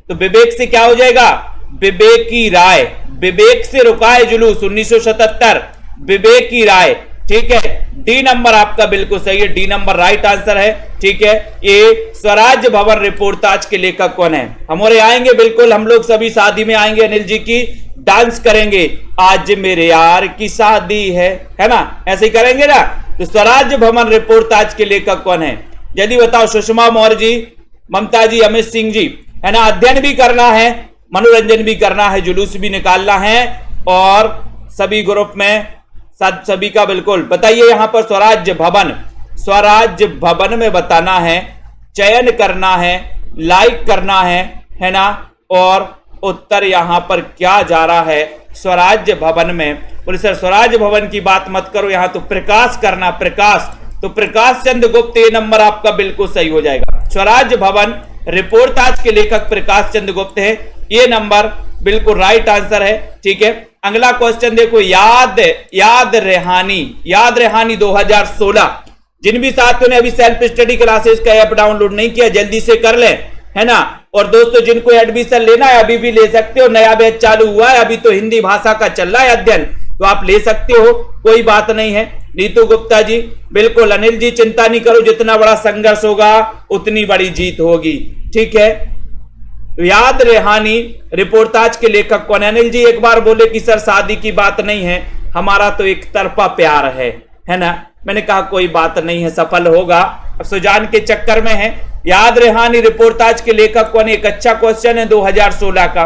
तो विवेक से क्या हो जाएगा? विवेकी राय, विवेक से रुका है जुलूस, 1977, विवेकी राय। ठीक है, डी नंबर आपका बिल्कुल सही है, डी नंबर राइट आंसर है। ठीक है, ये स्वराज भवन रिपोर्टाज के लेखक कौन है? हमारे आएंगे, बिल्कुल हम लोग सभी शादी में आएंगे, अनिल जी की डांस करेंगे, आज मेरे यार की शादी है ना, ऐसे ही करेंगे ना। तो स्वराज भवन रिपोर्टाज के लेखक कौन है? जल्दी बताओ। सुषमा मौर्य जी, ममता जी, अमित सिंह जी, है ना। अध्ययन भी करना है, मनोरंजन भी करना है, जुलूस भी निकालना है, और सभी ग्रुप में सभी का बिल्कुल बताइए। यहां पर स्वराज्य भवन, स्वराज्य भवन में बताना है, चयन करना है, लाइक करना है ना, और उत्तर यहां पर क्या जा रहा है? स्वराज्य भवन में। बोले सर स्वराज्य भवन की बात मत करो, यहां तो प्रकाश करना, प्रकाश। तो प्रकाश चंद्र गुप्त, ये नंबर आपका बिल्कुल सही हो जाएगा। स्वराज्य भवन रिपोर्टाज के लेखक प्रकाश चंद्र गुप्त है, ये नंबर बिल्कुल राइट आंसर है। ठीक है, अगला क्वेश्चन देखो, याद रेहानी 2016। जिन भी साथियों ने अभी सेल्फ स्टडी क्लासेस का ऐप डाउनलोड नहीं किया जल्दी से कर लें, है ना। और दोस्तों जिनको एडमिशन लेना है अभी भी ले सकते हो, नया बैच चालू हुआ है, अभी तो हिंदी भाषा का चल रहा है अध्ययन, तो आप ले सकते हो, कोई बात नहीं है। नीतू गुप्ता जी बिल्कुल, अनिल जी चिंता नहीं करो, जितना बड़ा संघर्ष होगा उतनी बड़ी जीत होगी। ठीक है, तो याद रेहानी रिपोर्टाज के लेखक कौन है? अनिल जी एक बार बोले कि सर शादी की बात नहीं है, हमारा तो एक तरफा प्यार है ना। मैंने कहा कोई बात नहीं है, सफल होगा। अब सुजान के चक्कर में है। याद रेहानी रिपोर्टाज के लेखक कौन है? एक अच्छा क्वेश्चन है 2016 का।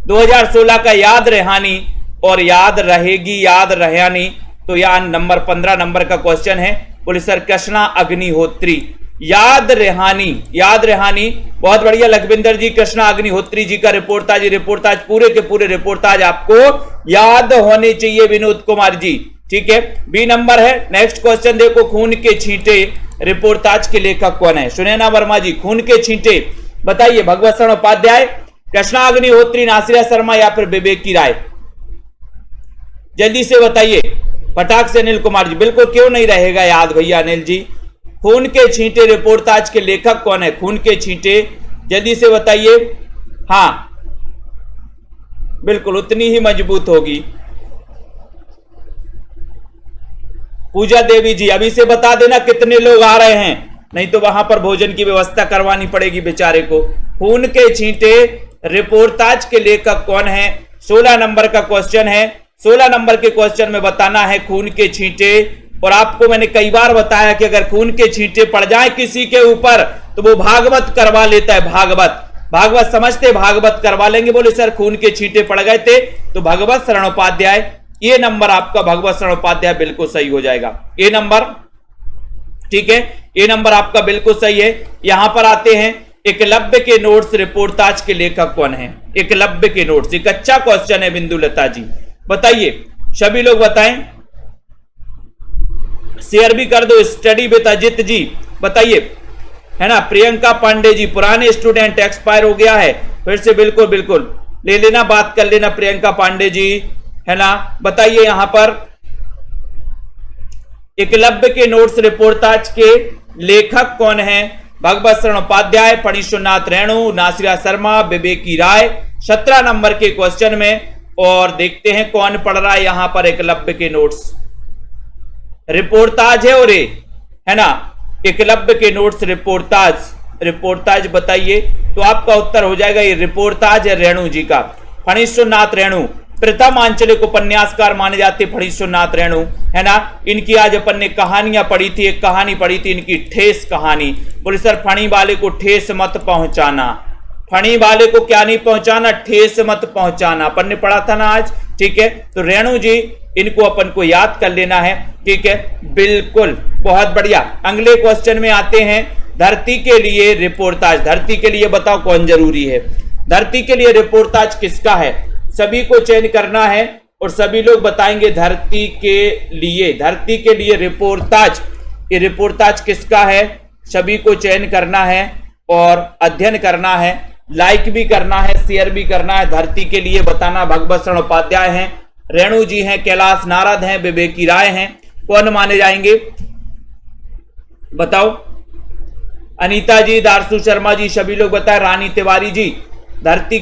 2016 का याद रेहानी और याद रहेगी याद रेहानी, तो यहाँ नंबर 15 नंबर का क्वेश्चन है। बोले सर कृष्णा अग्निहोत्री। याद रेहानी बहुत बढ़िया लखविंदर जी, कृष्णा अग्निहोत्री जी का रिपोर्टाज पूरे के पूरे रिपोर्टाज आपको याद होने चाहिए विनोद कुमार जी। ठीक है, बी नंबर है। नेक्स्ट क्वेश्चन देखो, खून के छींटे रिपोर्टाज के लेखक कौन है? सुनैना वर्मा जी, खून के छींटे बताइए, भगवत शरण उपाध्याय, कृष्णा अग्निहोत्री, नासिरा शर्मा या फिर विवेकी राय? जल्दी से बताइए फटाक से। अनिल कुमार जी बिल्कुल क्यों नहीं रहेगा याद भैया अनिल जी। खून के छींटे रिपोर्टाज के लेखक कौन है? खून के छींटे जल्दी से बताइए। हाँ बिल्कुल उतनी ही मजबूत होगी। पूजा देवी जी अभी से बता देना कितने लोग आ रहे हैं, नहीं तो वहां पर भोजन की व्यवस्था करवानी पड़ेगी बेचारे को। खून के छींटे रिपोर्टाज के लेखक कौन है? 16 नंबर का क्वेश्चन है। 16 नंबर के क्वेश्चन में बताना है खून के छींटे। और आपको मैंने कई बार बताया कि अगर खून के छींटे पड़ जाए किसी के ऊपर तो वो भागवत करवा लेता है। भागवत समझते, भागवत करवा लेंगे। बोले सर खून के छींटे पड़ गए थे, तो भगवत शरण उपाध्याय, ये नंबर आपका भगवत शरण उपाध्याय बिल्कुल सही हो जाएगा। ये नंबर ठीक है, ये नंबर आपका बिल्कुल सही है। यहां पर आते हैं, एकलव्य के नोट्स रिपोर्टाज के लेखक कौन है? एकलव्य के नोट्स एक अच्छा क्वेश्चन है। बिंदु लता जी बताइए, सभी लोग बताएं, शेयर भी कर दो। स्टडी विद अजित जी बताइए, है ना। प्रियंका पांडे जी, पुराने स्टूडेंट, एक्सपायर हो गया है फिर से, बिल्कुल ले लेना, बात कर लेना प्रियंका पांडे जी, है ना। बताइए यहां पर एकलव्य के नोट्स रिपोर्टाज के लेखक कौन है? भगवत शरण उपाध्याय, फणीश्वरनाथ रेणु, नासिरा शर्मा, विवेकी राय। 17 नंबर के क्वेश्चन में, और देखते हैं कौन पढ़ रहा है यहां पर एकलव्य के नोट्स रिपोर्टाज है। और है ना, एकलव्य के नोट्स रिपोर्टाज बताइए, तो आपका उत्तर हो जाएगा ये रिपोर्टाज है रेणु जी का। फणीश्वरनाथ रेणु प्रथम आंचलिक उपन्यासकार माने जाते फणीश्वरनाथ रेणु, है ना। इनकी आज अपन ने कहानियां पढ़ी थी, एक कहानी पढ़ी थी इनकी, ठेस कहानी। बोले सर फणी वाले को ठेस मत पहुंचाना, फणी वाले को क्या नहीं पहुंचाना? ठेस मत पहुंचाना, अपन ने पढ़ा था ना आज। ठीक है, तो रेणु जी इनको अपन को याद कर लेना है। ठीक है, बिल्कुल बहुत बढ़िया। अगले क्वेश्चन में आते हैं, धरती के लिए रिपोर्टाज। धरती के लिए बताओ कौन जरूरी है? धरती के लिए रिपोर्टाज किसका है? सभी को चयन करना है और सभी लोग बताएंगे धरती के लिए रिपोर्टाज। ये रिपोर्टाज किसका है? सभी को चयन करना है और अध्ययन करना है, लाइक भी करना है, शेयर भी करना है। धरती के लिए बताना, भगवत शरण उपाध्याय हैं, रेणु जी हैं, कैलाश नारद हैं, विवेकी राय हैं। कौन माने जाएंगे बताओ? अनीता जी, दारसू शर्मा जी, सभी लोग बताएं। रानी तिवारी जी, धरती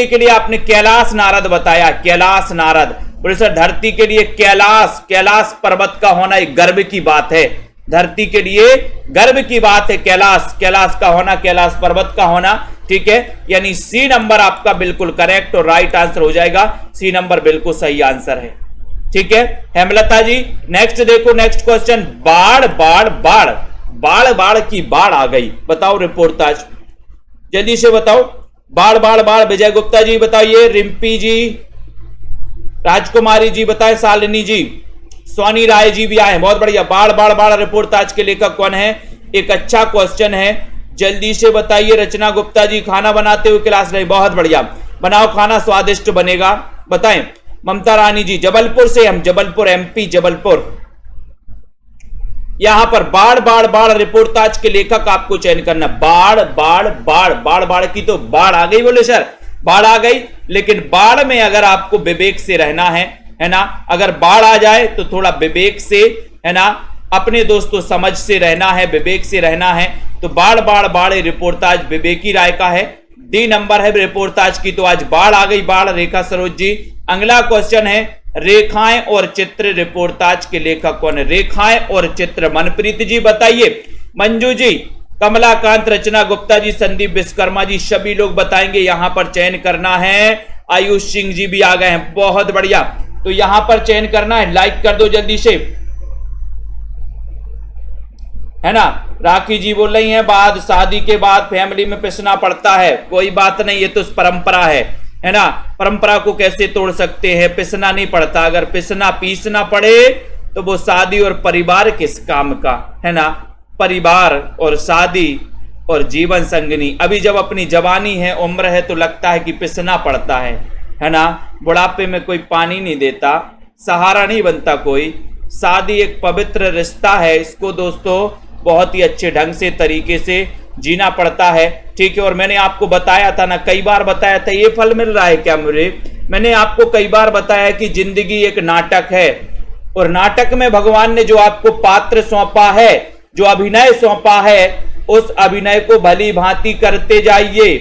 के लिए आपने कैलाश नारद बताया, कैलाश नारद। बोले सर धरती के लिए कैलाश पर्वत का होना एक गर्व की बात है। धरती के लिए गर्व की बात है कैलाश का होना, कैलाश पर्वत का होना। ठीक है, यानी सी नंबर आपका बिल्कुल करेक्ट और राइट आंसर हो जाएगा। सी नंबर बिल्कुल सही आंसर है। ठीक है हेमलता जी, नेक्स्ट देखो, नेक्स्ट क्वेश्चन, बाढ़ की बाढ़ आ गई, बताओ रिपोर्टाज, जल्दी से बताओ। बाढ़, विजय गुप्ता जी बताइए, रिम्पी जी, राजकुमारी जी बताए, शालिनी जी, सोनी राय जी भी आए, बहुत बढ़िया। बाढ़ रिपोर्टाज के लेखक कौन है? एक अच्छा क्वेश्चन है, जल्दी से बताइए। रचना गुप्ता जी खाना बनाते हुए क्लास नहीं, बहुत बढ़िया, बनाओ खाना, स्वादिष्ट बनेगा, बताएं। ममता रानी जी जबलपुर से, हम जबलपुर एमपी जबलपुर। यहां पर बाढ़ बाढ़ बाढ़ रिपोर्टाज के लेखक आपको चयन करना। बाढ़ बाढ़ बाढ़ बाढ़ बाढ़ की तो बाढ़ आ गई, बोले सर बाढ़ आ गई, लेकिन बाढ़ में अगर आपको विवेक से रहना है ना, अगर बाढ़ आ जाए तो थोड़ा विवेक से, है ना, अपने दोस्तों समझ से रहना है, विवेक से रहना है। तो बाढ़ बाढ़ बाढ़ रिपोर्टाज विवेकी राय का है, डी नंबर है रिपोर्टाज की। तो आज बाढ़ आ गई, बाढ़। रेखा सरोज जी अगला क्वेश्चन है, रेखाएं और चित्र रिपोर्टाज के लेखक कौन है? रेखाएं और चित्र, मनप्रीत जी बताइए, मंजू जी, कमलाकांत, रचना गुप्ता जी, संदीप विश्वकर्मा जी, सभी लोग बताएंगे। यहां पर चयन करना है। आयुष सिंह जी भी आ गए हैं, बहुत बढ़िया। तो यहां पर चयन करना है, लाइक कर दो जल्दी से, है ना। राखी जी बोल रही हैं बाद शादी के बाद फैमिली में पिसना पड़ता है, कोई बात नहीं, ये तो परंपरा है ना। परंपरा को कैसे तोड़ सकते हैं? पिसना नहीं पड़ता, अगर पिसना पीसना पड़े तो वो शादी और परिवार किस काम का, है ना। परिवार और शादी और जीवन संगनी, अभी जब अपनी जवानी है, उम्र है, तो लगता है कि पिसना पड़ता है ना। बुढ़ापे में कोई पानी नहीं देता, सहारा नहीं बनता कोई। शादी एक पवित्र रिश्ता है, इसको दोस्तों बहुत ही अच्छे ढंग से तरीके से जीना पड़ता है, ठीक है। और मैंने आपको बताया था ना, कई बार बताया था, ये फल मिल रहा है क्या मुझे? मैंने आपको कई बार बताया कि जिंदगी एक नाटक है, और नाटक में भगवान ने जो आपको पात्र सौंपा है, जो अभिनय सौंपा है, उस अभिनय को भली भांति करते जाइए,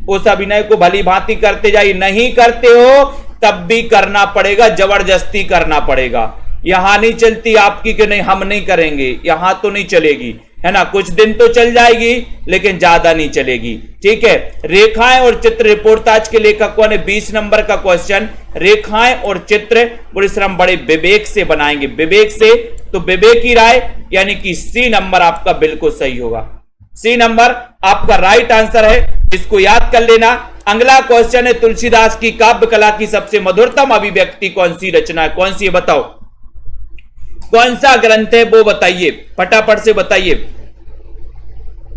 उस अभिनय को भली भांति करते जाइए। नहीं करते हो तब भी करना पड़ेगा, जबरदस्ती करना पड़ेगा। यहां नहीं चलती आपकी कि नहीं हम नहीं करेंगे, यहां तो नहीं चलेगी, है ना। कुछ दिन तो चल जाएगी लेकिन ज्यादा नहीं चलेगी, ठीक है। रेखाएं और चित्र रिपोर्टाज के लेखक कौन है? 20 नंबर का क्वेश्चन। रेखाएं और चित्र परिश्रम बड़े विवेक से बनाएंगे, विवेक से। तो विवेक की राय यानी कि सी नंबर आपका बिल्कुल सही होगा, सी नंबर आपका राइट आंसर है, इसको याद कर लेना। अगला क्वेश्चन है, तुलसीदास की काव्य कला की सबसे मधुरतम अभिव्यक्ति कौन सी रचना है? कौन सी है बताओ, कौन सा ग्रंथ है वो बताइए, फटाफट से बताइए,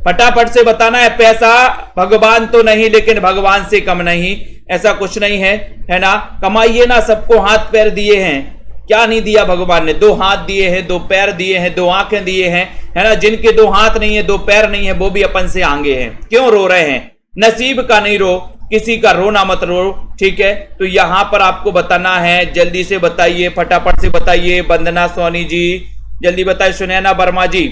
फटाफट से बताना है। पैसा भगवान तो नहीं, लेकिन भगवान से कम नहीं, ऐसा कुछ नहीं है ना। कमाइए ना, सबको हाथ पैर दिए हैं, क्या नहीं दिया भगवान ने? 2 हाथ दिए हैं, 2 पैर दिए हैं, 2 आंखें दिए हैं, है ना। जिनके 2 हाथ नहीं है, 2 पैर नहीं है, वो भी अपन से आगे हैं। क्यों रो रहे हैं? नसीब का नहीं रो, किसी का रोना मत रो, ठीक है। तो यहां पर आपको बताना है, जल्दी से बताइए, फटाफट से बताइए। वंदना सोनी जी जल्दी बताइए, सुनैना वर्मा जी,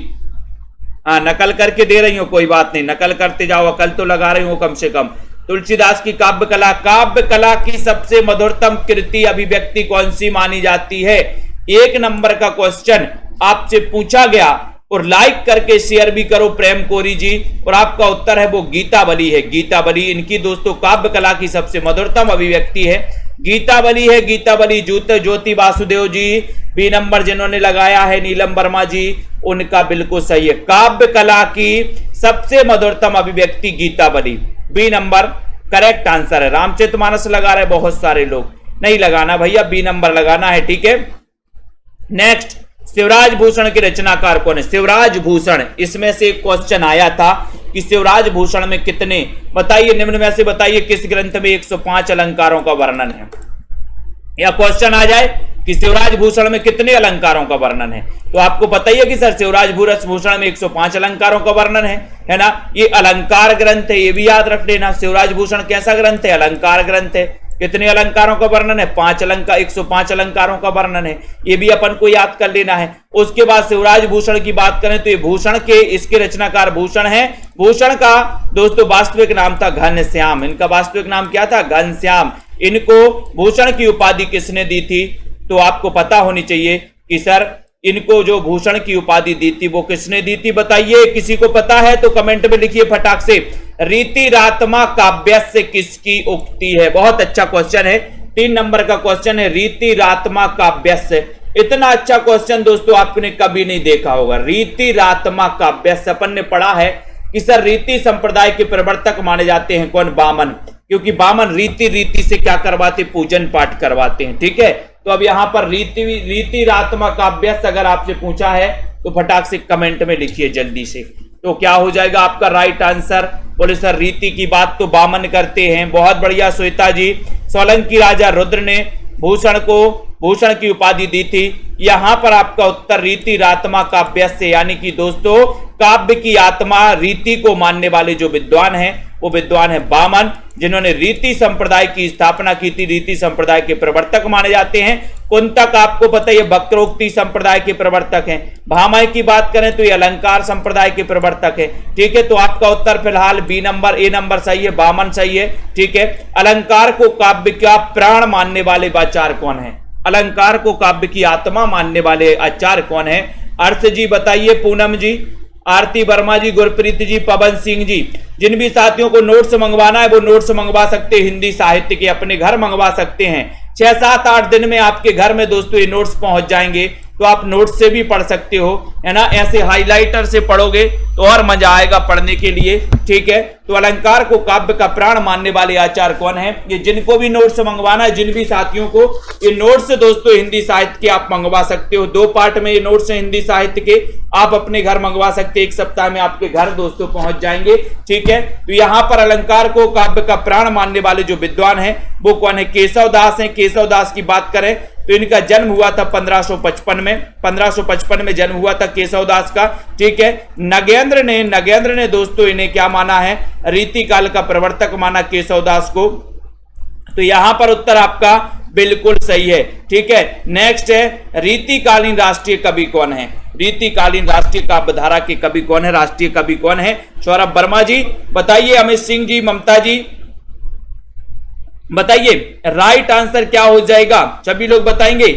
हाँ नकल करके दे रही हो, कोई बात नहीं, नकल करते जाओ, अकल तो लगा रही हूं कम से कम। तुलसीदास की काव्य कला, काव्य कला की सबसे मधुरतम कृति अभिव्यक्ति कौन सी मानी जाती है? 1 नंबर का क्वेश्चन आपसे पूछा गया, और लाइक करके शेयर भी करो प्रेम कोरी जी। और आपका उत्तर है वो गीतावली है, गीतावली इनकी दोस्तों काव्य कला की सबसे मधुरतम अभिव्यक्ति है, गीतावली है, गीतावली। ज्योति वासुदेव जी, बी नंबर जिन्होंने लगाया है, नीलम वर्मा जी, उनका बिल्कुल सही है। काव्य कला की सबसे मधुरतम अभिव्यक्ति Gitavali, B number correct answer है। रामचरितमानस लगा रहे बहुत सारे लोग, नहीं लगाना भैया, बी नंबर लगाना है, ठीक है। नेक्स्ट, शिवराज भूषण के रचनाकार कौन है? शिवराज भूषण, इसमें से एक क्वेश्चन आया था कि शिवराज भूषण में कितने, बताइए निम्न में से बताइए किस ग्रंथ में 105 अलंकारों का वर्णन है? या क्वेश्चन आ जाए कि शिवराज भूषण में कितने अलंकारों का वर्णन है, तो आपको पता ही है कि सर शिवराज भूषण में 105 अलंकारों का वर्णन है ना। ये अलंकार ग्रंथ है, ये भी याद रख लेना। शिवराज भूषण कैसा ग्रंथ है? अलंकार ग्रंथ है। कितने अलंकारों का वर्णन है? 105 अलंकारों का वर्णन है, ये भी अपन को याद कर लेना है। उसके बाद शिवराज भूषण की बात करें तो ये भूषण के, इसके रचनाकार भूषण है। भूषण का दोस्तों वास्तविक नाम था घनश्याम, इनका वास्तविक नाम क्या था? घनश्याम। इनको भूषण की उपाधि किसने दी थी? तो आपको पता होनी चाहिए कि सर इनको जो भूषण की उपाधि दी थी वो किसने दी थी, बताइए। किसी को पता है तो कमेंट में लिखिए फटाक से। रीतिरात्मा काव्यस्य किसकी उक्ति है? बहुत अच्छा क्वेश्चन है, 3 नंबर का क्वेश्चन है, रीतिरात्मा काव्यस्य। इतना अच्छा क्वेश्चन दोस्तों आपने कभी नहीं देखा होगा। रीतिरात्मा काव्यस्य, अपन ने पढ़ा है कि सर रीति संप्रदाय के प्रवर्तक माने जाते हैं कौन? वामन, क्योंकि वामन रीति से क्या करवाते? पूजन पाठ करवाते हैं, ठीक है। तो अब यहां पर रीतिरात्मा काव्यस्य अगर आपसे पूछा है तो फटाक से कमेंट में लिखिए जल्दी से। तो क्या हो जाएगा आपका राइट आंसर? बोले सर रीति की बात तो वामन करते हैं। बहुत बढ़िया श्वेता जी। सोलंकी राजा रुद्र ने भूषण को भूषण की उपाधि दी थी। यहां पर आपका उत्तर रीति रात्मा काव्यस्य, यानी कि दोस्तों काव्य की आत्मा रीति को मानने वाले जो विद्वान हैं वो विद्वान है वामन, जिन्होंने रीति संप्रदाय की स्थापना की थी। रीति संप्रदाय के प्रवर्तक माने जाते हैं। कुंतक आपको पता है वक्रोक्ति संप्रदाय के प्रवर्तक हैं। भामह की बात करें तो ये अलंकार संप्रदाय के प्रवर्तक है। ठीक है, तो आपका उत्तर फिलहाल बी नंबर, ए नंबर सही है, वामन सही है। ठीक है, अलंकार को काव्य का प्राण मानने वाले आचार्य कौन है? अलंकार को काव्य की आत्मा मानने वाले आचार्य कौन है? अर्थ जी बताइए, पूनम जी, आरती वर्मा जी, गुरप्रीत जी, पवन सिंह जी। जिन भी साथियों को नोट्स मंगवाना है वो नोट्स मंगवा सकते हैं, हिंदी साहित्य के अपने घर मंगवा सकते हैं। 6, 7, 8 दिन में आपके घर में दोस्तों ये नोट्स पहुंच जाएंगे, तो आप नोट्स से भी पढ़ सकते हो, है ना। ऐसे हाइलाइटर से पढ़ोगे तो और मजा आएगा पढ़ने के लिए। ठीक है, तो अलंकार को काव्य का प्राण मानने वाले आचार्य कौन है? ये जिनको भी नोट्स मंगवाना है, जिन भी साथियों को ये नोट्स दोस्तों हिंदी साहित्य के आप मंगवा सकते हो। 2 पार्ट में ये नोट्स हैं हिंदी साहित्य के, आप अपने घर मंगवा सकते हैं। 1 सप्ताह में आपके घर दोस्तों पहुंच जाएंगे। ठीक है, तो यहां पर अलंकार को काव्य का प्राण मानने वाले जो विद्वान हैं वो कौन है? केशव दास हैं। केशव दास की बात करें तो इनका जन्म हुआ था 1555 में। 1555 में जन्म हुआ था केशव दास का। ठीक है, नगेंद्र ने दोस्तों इन्हें क्या माना है? रीति काल का प्रवर्तक माना केशव दास को। तो यहां पर उत्तर आपका बिल्कुल सही है। ठीक है, नेक्स्ट है रीतिकालीन राष्ट्रीय कवि कौन है? रीतिकालीन राष्ट्रीय काव्यधारा के कवि कौन है? राष्ट्रीय कवि कौन है? सौरभ वर्मा जी बताइए, अमित सिंह जी, ममता जी बताइए राइट आंसर क्या हो जाएगा? सभी लोग बताएंगे।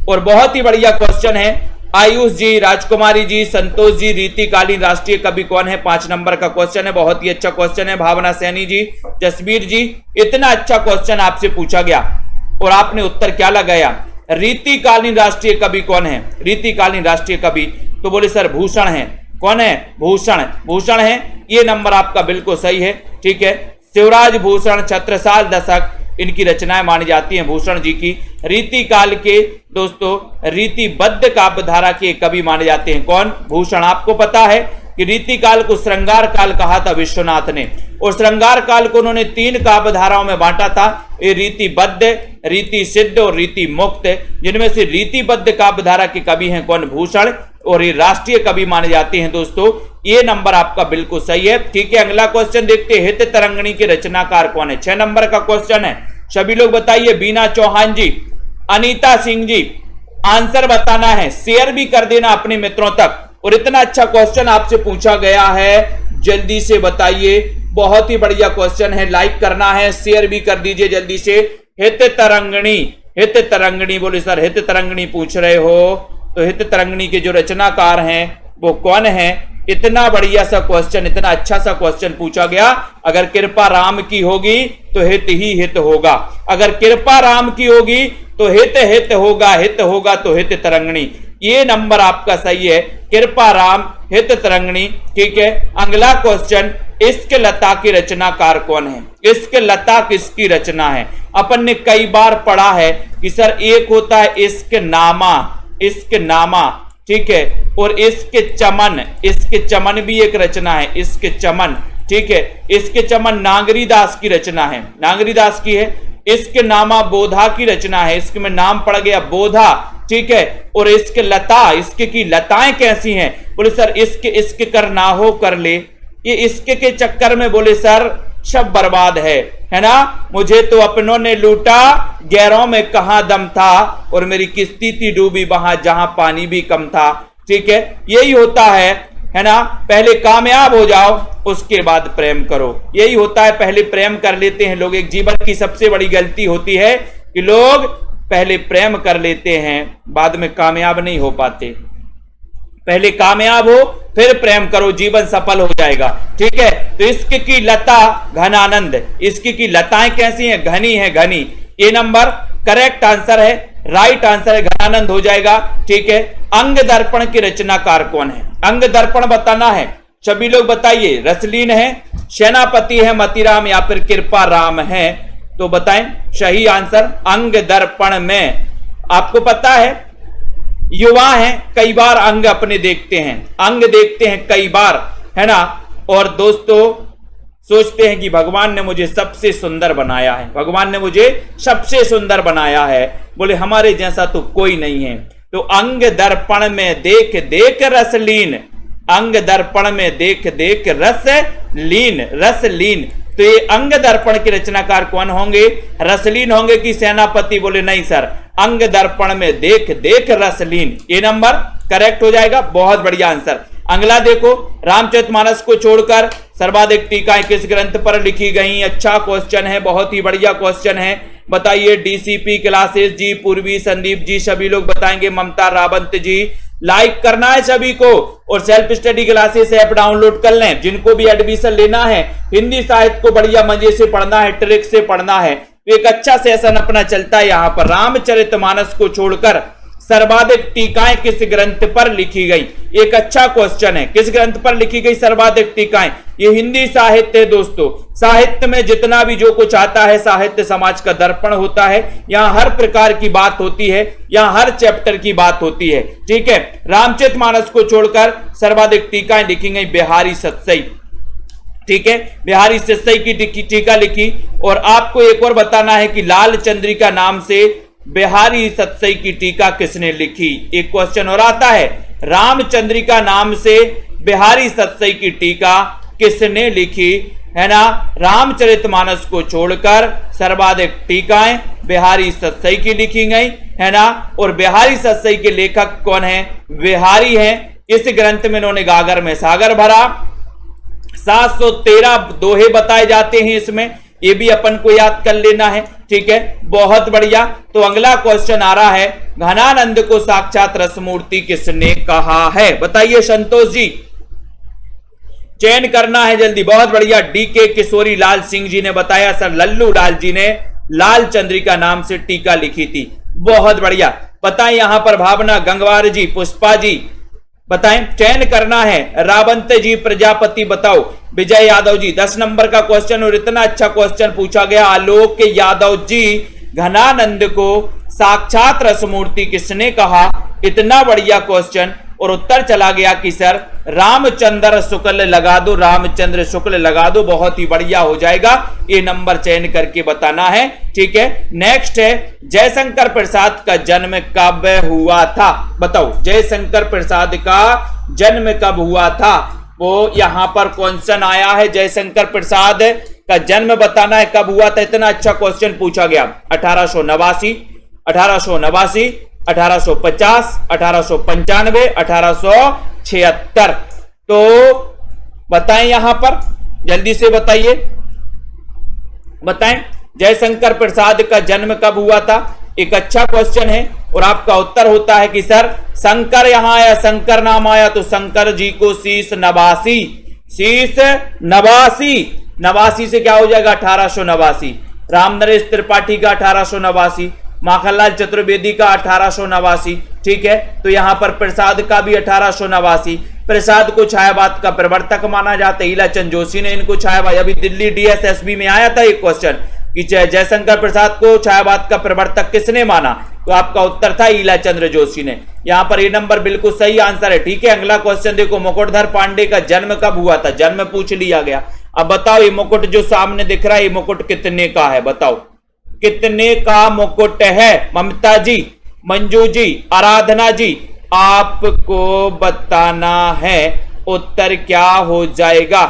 और बहुत ही बढ़िया क्वेश्चन है। आयुष जी, राजकुमारी जी, संतोष जी, रीतिकालीन राष्ट्रीय कवि कौन है? 5 नंबर का क्वेश्चन है, बहुत ही अच्छा क्वेश्चन है। भावना सैनी जी, जसबीर जी, इतना अच्छा क्वेश्चन आपसे पूछा गया और आपने उत्तर क्या लगाया? रीतिकालीन राष्ट्रीय कवि कौन है? रीतिकालीन राष्ट्रीय कवि तो बोले सर भूषण है। कौन है? भूषण। भूषण है, ये नंबर आपका बिल्कुल सही है। ठीक है, शिवराज भूषण, छत्रसाल दशक, इनकी रचनाएं मानी जाती हैं भूषण जी की। रीति काल के दोस्तों रीतिबद्ध काव्यधारा के कवि माने जाते हैं कौन? भूषण। आपको पता है कि रीति काल को श्रृंगार काल कहा था विश्वनाथ ने, और श्रृंगार काल को उन्होंने 3 काव्यधाराओं में बांटा था। ये रीतिबद्ध, रीति सिद्ध और रीति मुक्त, जिनमें से रीतिबद्ध काव्यधारा के कवि हैं कौन? भूषण, और ये राष्ट्रीय कवि माने जाते हैं दोस्तों। ये नंबर आपका बिल्कुल सही है। ठीक है, अगला क्वेश्चन देखते हैं। हित तरंगिणी के रचनाकार कौन है? 6 नंबर का क्वेश्चन है। सभी लोग बताइए, बीना चौहान जी, अनीता सिंह जी, आंसर बताना है, शेयर भी कर देना अपने मित्रों तक। और इतना अच्छा क्वेश्चन आपसे पूछा गया है, जल्दी से बताइए। बहुत ही बढ़िया क्वेश्चन है, लाइक करना है, शेयर भी कर दीजिए जल्दी से। हित तरंगिणी, हित तरंगिणी, बोले सर हित तरंगिणी पूछ रहे हो, तो हित तरंगिणी के जो रचनाकार हैं वो कौन है? इतना बढ़िया सा क्वेश्चन, इतना अच्छा सा क्वेश्चन पूछा गया। अगर कृपा राम की होगी तो हित ही हित होगा, अगर कृपा राम की होगी तो हित हित होगा, हित होगा तो हित तरंगिणी। ये नंबर आपका सही है, कृपा राम, हित तरंगिणी। ठीक है, अगला क्वेश्चन, इश्क लता की रचनाकार कौन है? इश्क लता किसकी रचना है? अपन ने कई बार पढ़ा है कि सर एक होता है इश्क नामा, इश्क नामा, ठीक है, और इश्क चमन, इश्क चमन भी एक रचना है, इश्क चमन। ठीक है, इश्क चमन नागरी दास की रचना है, नागरी दास की है। इश्क नामा बोधा की रचना है, इश्क में नाम पड़ गया बोधा। ठीक है, और इश्क लता, इश्क की लताएं कैसी हैं? बोले सर इश्क इश्क कर ना हो कर ले, ये इश्क के चक्कर में बोले सर सब बर्बाद है ना। मुझे तो अपनों ने लूटा, गैरों में कहां दम था, और मेरी किस्ती थी डूबी वहां जहां पानी भी कम था। ठीक है, यही होता है ना। पहले कामयाब हो जाओ उसके बाद प्रेम करो, यही होता है। पहले प्रेम कर लेते हैं लोग, एक जीवन की सबसे बड़ी गलती होती है कि लोग पहले प्रेम कर लेते हैं, बाद में कामयाब नहीं हो पाते। पहले कामयाब हो फिर प्रेम करो, जीवन सफल हो जाएगा। ठीक है, तो इश्क की लता घनानंद, इश्क की लताएं कैसी हैं? घनी है, घनी। ये नंबर करेक्ट आंसर है, राइट आंसर है, घनानंद हो जाएगा। ठीक है, अंग दर्पण की रचनाकार कौन है? अंग दर्पण बताना है, सभी लोग बताइए। रसलीन है, सेनापति है, मतीराम या फिर कृपा राम है? तो बताएं सही आंसर। अंग दर्पण में आपको पता है युवा हैं, कई बार अंग अपने देखते हैं, अंग देखते हैं कई बार, है ना। और दोस्तों सोचते हैं कि भगवान ने मुझे सबसे सुंदर बनाया है, भगवान ने मुझे सबसे सुंदर बनाया है, बोले हमारे जैसा तो कोई नहीं है। तो अंग दर्पण में देख देख रस लीन, अंग दर्पण में देख देख रस लीन, रस लीन। तो ये अंग दर्पण के रचनाकार कौन होंगे? रसलीन होंगे कि सेनापति? बोले नहीं सर, अंग दर्पण में देख देख रसलीन, ये नंबर करेक्ट हो जाएगा। बहुत बढ़िया आंसर। अगला देखो, रामचरितमानस को छोड़कर सर्वाधिक टीकाएं किस ग्रंथ पर लिखी गई? अच्छा क्वेश्चन है, बहुत ही बढ़िया क्वेश्चन है। बताइए। डीसीपी क्लासेस जी, पूर्वी, संदीप जी, सभी लोग बताएंगे। ममता रावंत जी, लाइक करना है सभी को, और self study classes app download कर लें। जिनको भी एडमिशन लेना है, हिंदी साहित्य को बढ़िया मजे से पढ़ना है, ट्रिक से पढ़ना है, तो एक अच्छा सेशन अपना चलता है यहाँ पर। रामचरितमानस को छोड़कर सर्वाधिक टीकाएं किस ग्रंथ पर लिखी गई? एक अच्छा क्वेश्चन है। किस ग्रंथ पर लिखी गई सर्वाधिक टीकाएं? ये हिंदी साहित्य है दोस्तों। साहित्य में जितना भी जो कुछ आता है, साहित्य समाज का दर्पण होता है। यहाँ हर प्रकार की बात होती है, यहाँ हर चैप्टर की बात होती है, ठीक है। रामचरितमानस को छोड़कर सर्वाधिक टीकाएं लिखी गई बिहारी सतसई, ठीक है। बिहारी सतसई की टीका लिखी। और आपको एक और बताना है कि लाल चंद्रिका नाम से बिहारी सतसई की टीका किसने लिखी? एक क्वेश्चन और आता है, रामचंद्रिका नाम से बिहारी सतसई की टीका किसने लिखी? है ना। रामचरितमानस को छोड़कर सर्वाधिक टीकाएं बिहारी सतसई की लिखी गई, है ना। और बिहारी सतसई के लेखक कौन है? बिहारी हैं। इस ग्रंथ में इन्होंने गागर में सागर भरा। 713 दोहे बताए जाते हैं इसमें, ये भी अपन को याद कर लेना है, ठीक है। बहुत बढ़िया। तो अगला क्वेश्चन आ रहा है, घनानंद को साक्षात रसमूर्ति किसने कहा है? बताइए संतोष जी, चयन करना है जल्दी। बहुत बढ़िया। डीके किशोरी लाल सिंह जी ने बताया सर लल्लू लाल जी ने लाल चंद्रिका नाम से टीका लिखी थी। बहुत बढ़िया। बताएं यहां पर भावना गंगवार जी, पुष्पा जी बताएं। चयन करना है, रावंत जी, प्रजापति बताओ, विजय यादव जी। 10 नंबर का क्वेश्चन, और इतना अच्छा क्वेश्चन पूछा गया। आलोक यादव जी, घनानंद को साक्षात रसमूर्ति किसने कहा? इतना बढ़िया क्वेश्चन। और उत्तर चला गया कि सर रामचंद्र शुक्ल लगा दो, रामचंद्र शुक्ल लगा दो, बहुत ही बढ़िया हो जाएगा। ये नंबर चयन करके बताना है, ठीक है। नेक्स्ट है, जयशंकर प्रसाद का जन्म कब हुआ था? बताओ, जयशंकर प्रसाद का जन्म कब हुआ था? वो यहां पर क्वेश्चन आया है, जयशंकर प्रसाद का जन्म बताना है कब हुआ था। इतना अच्छा क्वेश्चन पूछा गया। 1889, 1889, 1850, 1895, 1876। तो बताएं यहां पर, जल्दी से बताइए, बताएं जयशंकर प्रसाद का जन्म कब हुआ था? एक अच्छा क्वेश्चन है। और आपका उत्तर होता है कि सर शंकर यहां आया, शंकर नाम आया तो शंकर जी को शीश नवासी, शीश नवासी, नवासी से क्या हो जाएगा? 1889। रामनरेश त्रिपाठी का 1889, माखनलाल चतुर्वेदी का 1889, ठीक है। तो यहां पर प्रसाद का भी 1889। प्रसाद को छायावाद का प्रवर्तक माना जाता है। ईलाचंद जोशी ने इनको छायावाद, अभी दिल्ली डीएसएसबी में आया था एक क्वेश्चन कि जयशंकर प्रसाद को छायावाद का प्रवर्तक किसने माना? तो आपका उत्तर था ईलाचंद्र जोशी ने। यहां पर ये नंबर बिल्कुल सही आंसर है, ठीक है। अगला क्वेश्चन देखो, मुकुटधर पांडे का जन्म कब हुआ था? जन्म पूछ लिया गया। अब बताओ, ये मुकुट जो सामने दिख रहा है, ये मुकुट कितने का है? बताओ कितने का मुकुट है? ममता जी, मंजू जी, आराधना जी, आपको बताना है। उत्तर क्या हो जाएगा?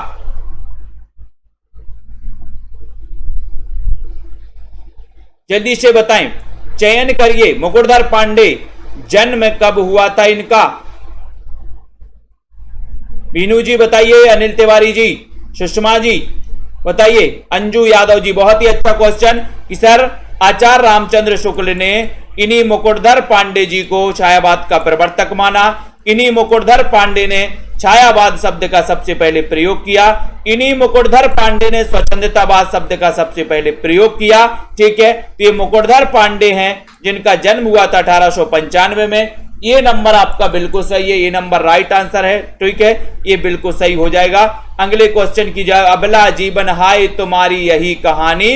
जल्दी से बताएं, चयन करिए। मुकुटधर पांडे जन्म कब हुआ था इनका? बीनू जी बताइए, अनिल तिवारी जी, सुषमा जी बताइए, अंजू यादव जी। बहुत ही अच्छा क्वेश्चन कि सर आचार्य रामचंद्र शुक्ल ने इन्हीं मुकुटधर पांडे जी को छायावाद का प्रवर्तक माना। इन्हीं मुकुटधर पांडे ने छायावाद शब्द का सबसे पहले प्रयोग किया। इन्हीं मुकुटधर पांडे ने स्वच्छंदतावाद शब्द का सबसे पहले प्रयोग किया, ठीक है। तो ये मुकुटधर पांडे हैं जिनका जन्म हुआ था 1895 में। ये नंबर आपका बिल्कुल सही है, ये नंबर राइट आंसर है, ठीक है। ये बिल्कुल सही हो जाएगा। अगले क्वेश्चन की जाए, अबला जीवन हाय तुम्हारी यही कहानी,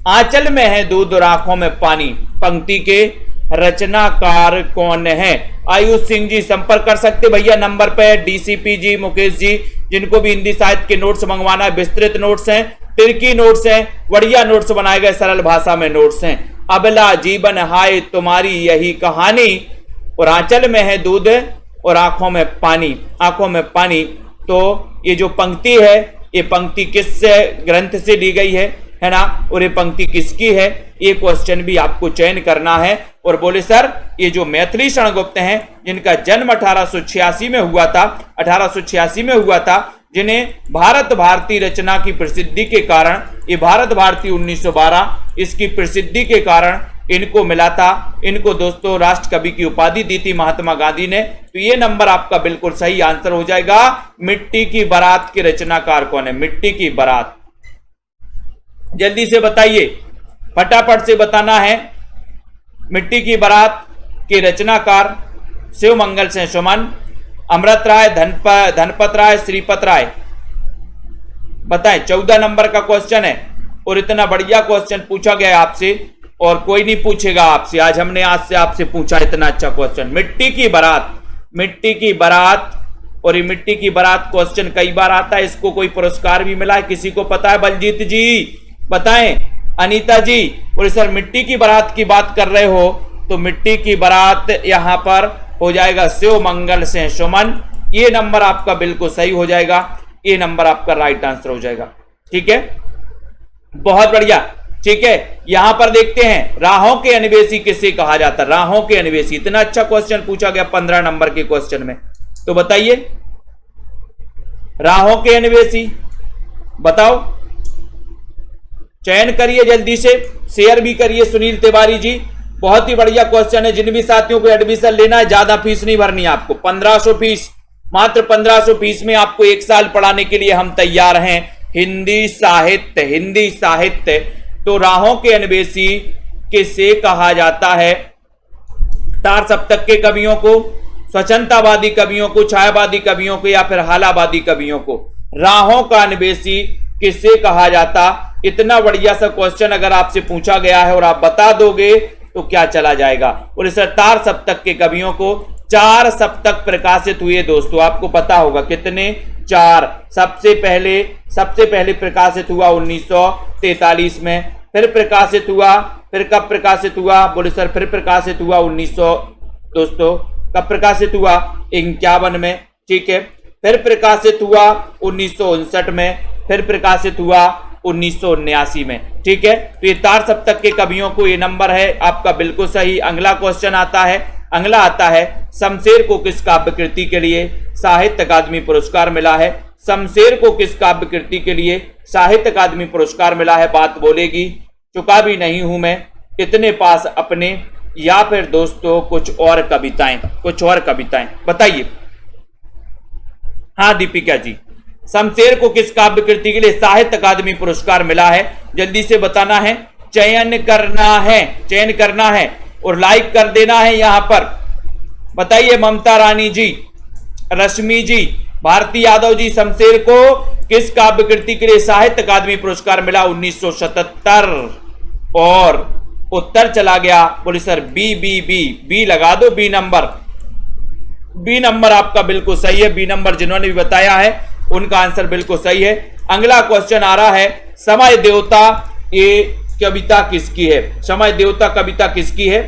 आंचल में है दूध और आंखों में पानी। पंक्ति के रचनाकार कौन है? आयुष सिंह जी संपर्क कर सकते भैया नंबर पे, डीसीपी जी, मुकेश जी, जिनको भी हिंदी साहित्य के नोट्स मंगवाना है, विस्तृत नोट्स हैं, तिरकी नोट्स हैं, बढ़िया नोट्स बनाए गए, सरल भाषा में नोट्स हैं। अबला जीवन हाय तुम्हारी यही कहानी, और आंचल में है दूध और आंखों में पानी, आंखों में पानी। तो ये जो पंक्ति है, ये पंक्ति किस ग्रंथ से ली गई है ना, और ये पंक्ति किसकी है, ये क्वेश्चन भी आपको चयन करना है। और बोले सर ये जो मैथिली शरण गुप्त हैं, जिनका जन्म 1886 में हुआ था, 1886 में हुआ था, जिन्हें भारत भारती रचना की प्रसिद्धि के कारण, ये भारत भारती 1912 इसकी प्रसिद्धि के कारण इनको मिला था। इनको दोस्तों राष्ट्र कवि की उपाधि दी थी महात्मा गांधी ने। तो ये नंबर आपका बिल्कुल सही आंसर हो जाएगा। मिट्टी की बारात के रचनाकार कौन है? मिट्टी की बारात, जल्दी से बताइए, फटाफट से बताना है। मिट्टी की बारात के रचनाकार शिव मंगल सिंह सुमन, अमृत राय, धनपत राय, श्रीपत राय, बताएं। 14 नंबर का क्वेश्चन है और इतना बढ़िया क्वेश्चन पूछा गया आपसे, और कोई नहीं पूछेगा आपसे। आज हमने आज से आपसे पूछा इतना अच्छा क्वेश्चन। मिट्टी की बारात, मिट्टी की बारात, और ये मिट्टी की बारात क्वेश्चन कई बार आता है। इसको कोई पुरस्कार भी मिला है, किसी को पता है? बलजीत जी बताएं, अनीता जी। और सर मिट्टी की बारात की बात कर रहे हो तो मिट्टी की बारात यहां पर हो जाएगा शिव मंगल सिंह सुमन। ये नंबर आपका बिल्कुल सही हो जाएगा, ये नंबर आपका राइट आंसर हो जाएगा। ठीक है, बहुत बढ़िया। ठीक है, यहां पर देखते हैं राहों के अन्वेषी किसे कहा जाता है? राहों के अन्वेषी, इतना अच्छा क्वेश्चन पूछा गया 15 नंबर के क्वेश्चन में। तो बताइए राहों के अन्वेषी, बताओ, चयन करिए जल्दी से, शेयर भी करिए। सुनील तिवारी जी, बहुत ही बढ़िया क्वेश्चन है। जिन भी साथियों को एडमिशन लेना है, ज्यादा फीस नहीं भरनी है आपको, 1500 फीस, मात्र 1500 फीस में आपको 1 साल पढ़ाने के लिए हम तैयार हैं। हिंदी साहित्य, हिंदी साहित्य। तो राहों के अन्वेषी किसे कहा जाता है? तार सप्तक के कवियों को, स्वच्छंदतावादी कवियों को, छायावादी कवियों को, या फिर हालावादी कवियों को? राहों का अन्वेषी किसे कहा जाता? इतना बढ़िया सा क्वेश्चन अगर आपसे पूछा गया है और आप बता दोगे तो क्या चला जाएगा। और इस तार सप्तक के कवियों को 4 सप्तक प्रकाशित हुए दोस्तों, आपको पता होगा कितने? 4। सबसे पहले प्रकाशित हुआ 1943 में, फिर प्रकाशित हुआ, फिर कब प्रकाशित हुआ? बोले सर फिर प्रकाशित हुआ 1900, दोस्तों कब प्रकाशित हुआ? 51 में। ठीक है, फिर प्रकाशित हुआ 1959 में, फिर प्रकाशित हुआ 1979 में। ठीक है, तो ये तार सप्तक के कवियों को ये नंबर है आपका बिल्कुल सही। अगला क्वेश्चन आता है, अगला आता है, शमशेर को किस काव्य कृति के लिए साहित्य अकादमी पुरस्कार मिला है? शमशेर को किस काव्य कृति के लिए साहित्य अकादमी पुरस्कार मिला है? बात बोलेगी। चुका भी नहीं हूं मैं, इतने पास अपने, या फिर दोस्तों कुछ और कविताएं, कुछ और कविताएं, बताइए। हाँ दीपिका जी, शमशेर को किस काव्य कृति के लिए साहित्य अकादमी पुरस्कार मिला है? जल्दी से बताना है, चयन करना है, चयन करना है और लाइक कर देना है यहां पर। बताइए ममता रानी जी, रश्मि जी, भारती यादव जी, शमशेर को किस काव्य कृति के लिए साहित्य अकादमी पुरस्कार मिला? 1977। और उत्तर चला गया, बोले सर बी लगा दो, बी नंबर, बी नंबर आपका बिल्कुल सही है। बी नंबर जिन्होंने भी बताया है उनका आंसर बिल्कुल सही है। अगला क्वेश्चन आ रहा है, समय देवता ये कविता किसकी है? समय देवता कविता किसकी है?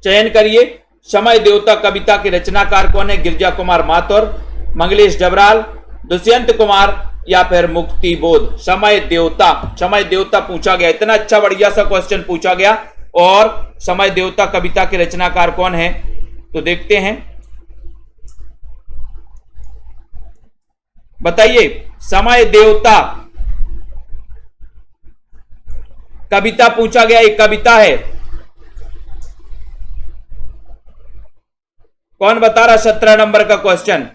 चयन करिए। समय देवता कविता के रचनाकार कौन है? गिरिजा कुमार माथुर, मंगलेश डबराल, दुष्यंत कुमार, या फिर मुक्ति बोध? समय देवता, समय देवता पूछा गया, इतना अच्छा बढ़िया सा क्वेश्चन पूछा गया। और समय देवता कविता के रचनाकार कौन है? तो देखते हैं, बताइए। समय देवता कविता पूछा गया, एक कविता है, कौन बता रहा? 17 नंबर का क्वेश्चन।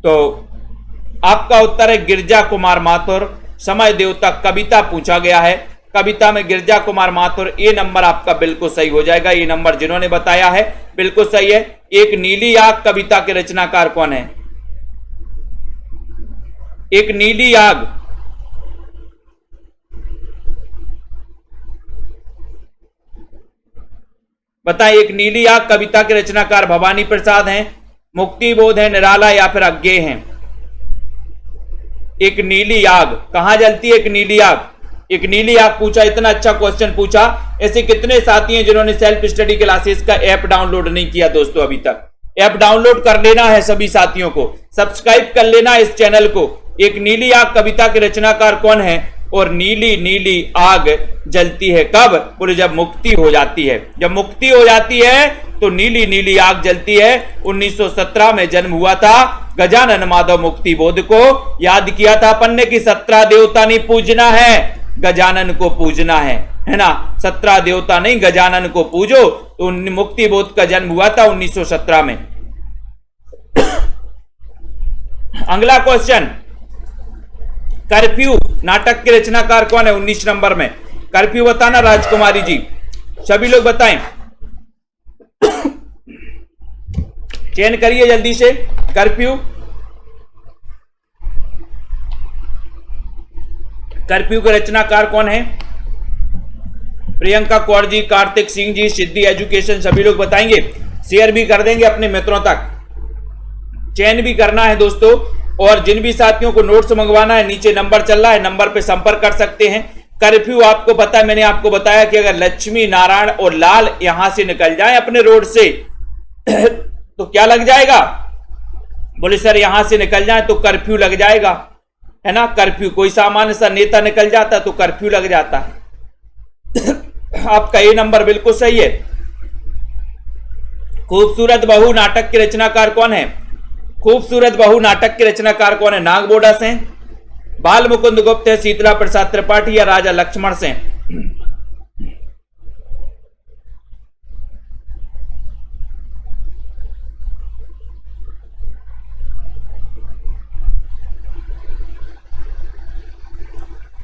तो आपका उत्तर है गिरिजा कुमार माथुर। समय देवता कविता पूछा गया है। कविता में गिरजा कुमार माथुर, ये नंबर आपका बिल्कुल सही हो जाएगा। ये नंबर जिन्होंने बताया है बिल्कुल सही है। एक नीली आग कविता के रचनाकार कौन है? एक नीली आग, बताएं। एक नीली आग कविता के रचनाकार भवानी प्रसाद हैं, मुक्ति बोध है, निराला या फिर अज्ञेय हैं? एक नीली आग कहां जलती है? एक नीली आग, एक नीली आग पूछा, इतना अच्छा क्वेश्चन पूछा। ऐसे कितने साथी हैं जिन्होंने सेल्फ स्टडी क्लासेस का ऐप डाउनलोड नहीं किया दोस्तों अभी तक? ऐप डाउनलोड कर लेना है सभी साथियों को, सब्सक्राइब कर लेना इस चैनल को। एक नीली आग कविता के रचनाकार कौन है? और नीली नीली आग जलती है कब? बोले जब मुक्ति हो जाती है। जब मुक्ति हो जाती है तो नीली नीली आग जलती है। 1917 में जन्म हुआ था। गजानन माधव मुक्ति बोध को याद किया था अपन ने कि 17 देवता नहीं पूजना है, गजानन को पूजना है ना। 17 देवता नहीं, गजानन को पूजो। तो मुक्ति बोध का जन्म हुआ था 1917 में। अगला क्वेश्चन, कर्फ्यू नाटक के रचनाकार कौन है? 19 नंबर में कर्फ्यू बताना राजकुमारी जी, सभी लोग बताएं, चयन करिए जल्दी से। कर्फ्यू, कर्फ्यू के रचनाकार कौन है? प्रियंका कौर जी, कार्तिक सिंह जी, सिद्धि एजुकेशन, सभी लोग बताएंगे। शेयर भी कर देंगे अपने मित्रों तक, चयन भी करना है दोस्तों। और जिन भी साथियों को नोट्स मंगवाना है, नीचे नंबर चल रहा है, नंबर पे संपर्क कर सकते हैं। कर्फ्यू आपको पता है, मैंने आपको बताया कि अगर लक्ष्मी नारायण और लाल यहां से निकल जाए अपने रोड से तो क्या लग जाएगा? बोले सर यहां से निकल जाए तो कर्फ्यू लग जाएगा, है ना। कर्फ्यू, कोई सामान्य सा नेता निकल जाता तो कर्फ्यू लग जाता है। आपका ये नंबर बिल्कुल सही है। खूबसूरत बहू नाटक के रचनाकार कौन है? खूबसूरत बहू नाटक के रचनाकार कौन है? नागबोड़ा से, बाल मुकुंद गुप्त है, शीतला प्रसाद त्रिपाठी या राजा लक्ष्मण से?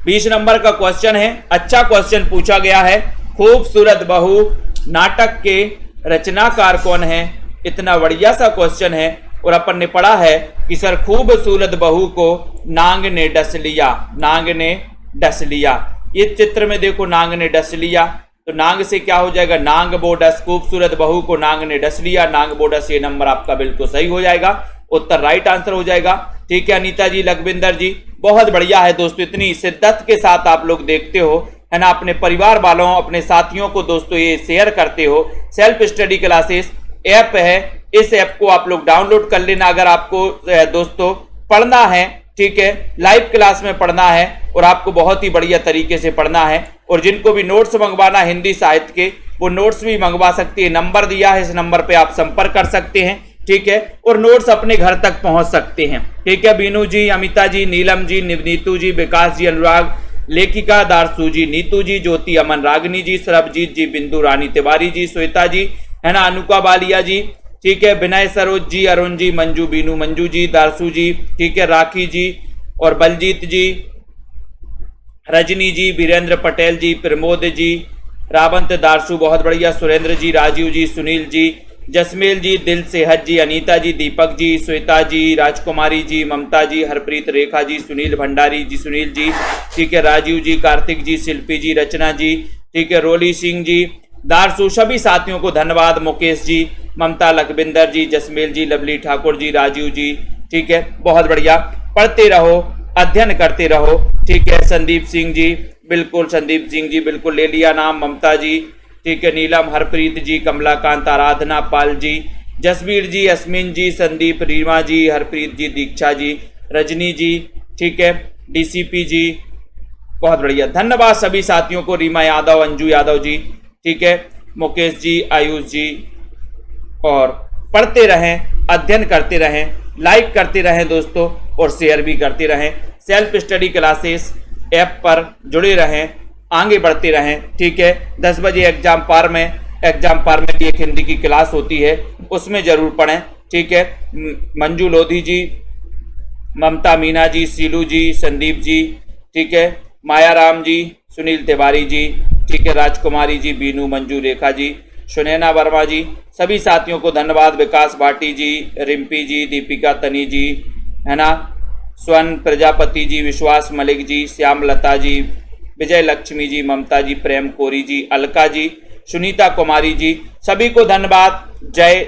बीस नंबर का क्वेश्चन है, अच्छा क्वेश्चन पूछा गया है। खूबसूरत बहू नाटक के रचनाकार कौन है? इतना बढ़िया सा क्वेश्चन है। और अपन ने पढ़ा है कि सर खूबसूरत बहू को नांग ने डस लिया, नांग ने डस लिया। ये चित्र में देखो, नांग ने डस लिया, तो नांग से क्या हो जाएगा? नांग बोडस। खूबसूरत बहू को नांग ने डस लिया, नांग बोडस। ये नंबर आपका बिल्कुल सही हो जाएगा, उत्तर राइट आंसर हो जाएगा। ठीक है अनीता जी, लखविंदर जी, बहुत बढ़िया है दोस्तों। इतनी शिद्दत के साथ आप लोग देखते हो, है ना, अपने परिवार वालों, अपने साथियों को दोस्तों ये शेयर करते हो। सेल्फ स्टडी क्लासेस ऐप है, इस ऐप को आप लोग डाउनलोड कर लेना अगर आपको दोस्तों पढ़ना है। ठीक है, लाइव क्लास में पढ़ना है और आपको बहुत ही बढ़िया तरीके से पढ़ना है। और जिनको भी नोट्स मंगवाना हिंदी साहित्य के, वो नोट्स भी मंगवा सकते हैं। नंबर दिया है, इस नंबर पे आप संपर्क कर सकते हैं। ठीक है, और नोट्स अपने घर तक पहुंच सकते हैं। ठीक है, बीनू जी, अमिता जी, नीलम जी, नीतू जी, विकास जी, अनुराग, लेखिका दारसू जी, नीतू जी, ज्योति, अमन, रागनी जी, सरबजीत जी, बिंदु रानी तिवारी जी, श्वेता जी, है ना, अनुका बालिया जी, ठीक है, विनय सरोज जी, अरुण जी, मंजू, बीनू, मंजू जी, दारसू जी, ठीक है, राखी जी और बलजीत जी, रजनी जी, वीरेंद्र पटेल जी, प्रमोद जी, रावंत, दारसू, बहुत बढ़िया, सुरेंद्र जी, राजीव जी, सुनील जी, जसमेल जी, दिल से हज जी, अनीता जी, दीपक जी, श्वेता जी, राजकुमारी जी, ममता जी, हरप्रीत, रेखा जी, सुनील भंडारी जी, सुनील जी, ठीक है, राजीव जी, कार्तिक जी, शिल्पी जी, रचना जी, ठीक है, रोली सिंह जी, दारसू, सभी साथियों को धन्यवाद। मुकेश जी, ममता, लखविंदर जी, जसमेल जी, लवली ठाकुर जी, राजीव जी, ठीक है, बहुत बढ़िया। पढ़ते रहो, अध्ययन करते रहो। ठीक है, संदीप सिंह जी, बिल्कुल, संदीप सिंह जी बिल्कुल ले लिया नाम। ममता जी, ठीक है, नीलम, हरप्रीत जी, कमलाकांत, आराधना पाल जी, जसवीर जी, अस्मिन जी, संदीप, रीमा जी, हरप्रीत जी, दीक्षा जी, रजनी जी, ठीक है, डीसीपी जी, बहुत बढ़िया, धन्यवाद सभी साथियों को। रीमा यादव, अंजू यादव जी, ठीक है, मुकेश जी, आयुष जी। और पढ़ते रहें, अध्ययन करते रहें, लाइक करते रहें दोस्तों, और शेयर भी करते रहें। सेल्फ स्टडी क्लासेस ऐप पर जुड़े रहें, आगे बढ़ते रहें। ठीक है, 10 बजे एग्जाम पार में भी एक हिंदी की क्लास होती है, उसमें जरूर पढ़ें। ठीक है, मंजू लोधी जी, ममता मीना जी, सीलू जी, संदीप जी, ठीक है, मायाराम जी, सुनील तिवारी जी, ठीक है, राजकुमारी जी, बीनू, मंजू, रेखा जी, सुनैना वर्मा जी, सभी साथियों को धन्यवाद। विकास भाटी जी, रिम्पी जी, दीपिका तनी जी, है ना, स्वर्ण प्रजापति जी, विश्वास मलिक जी, श्याम लता जी, विजय लक्ष्मी जी, ममता जी, प्रेम कोरी जी, अलका जी, सुनीता कुमारी जी, सभी को धन्यवाद। जय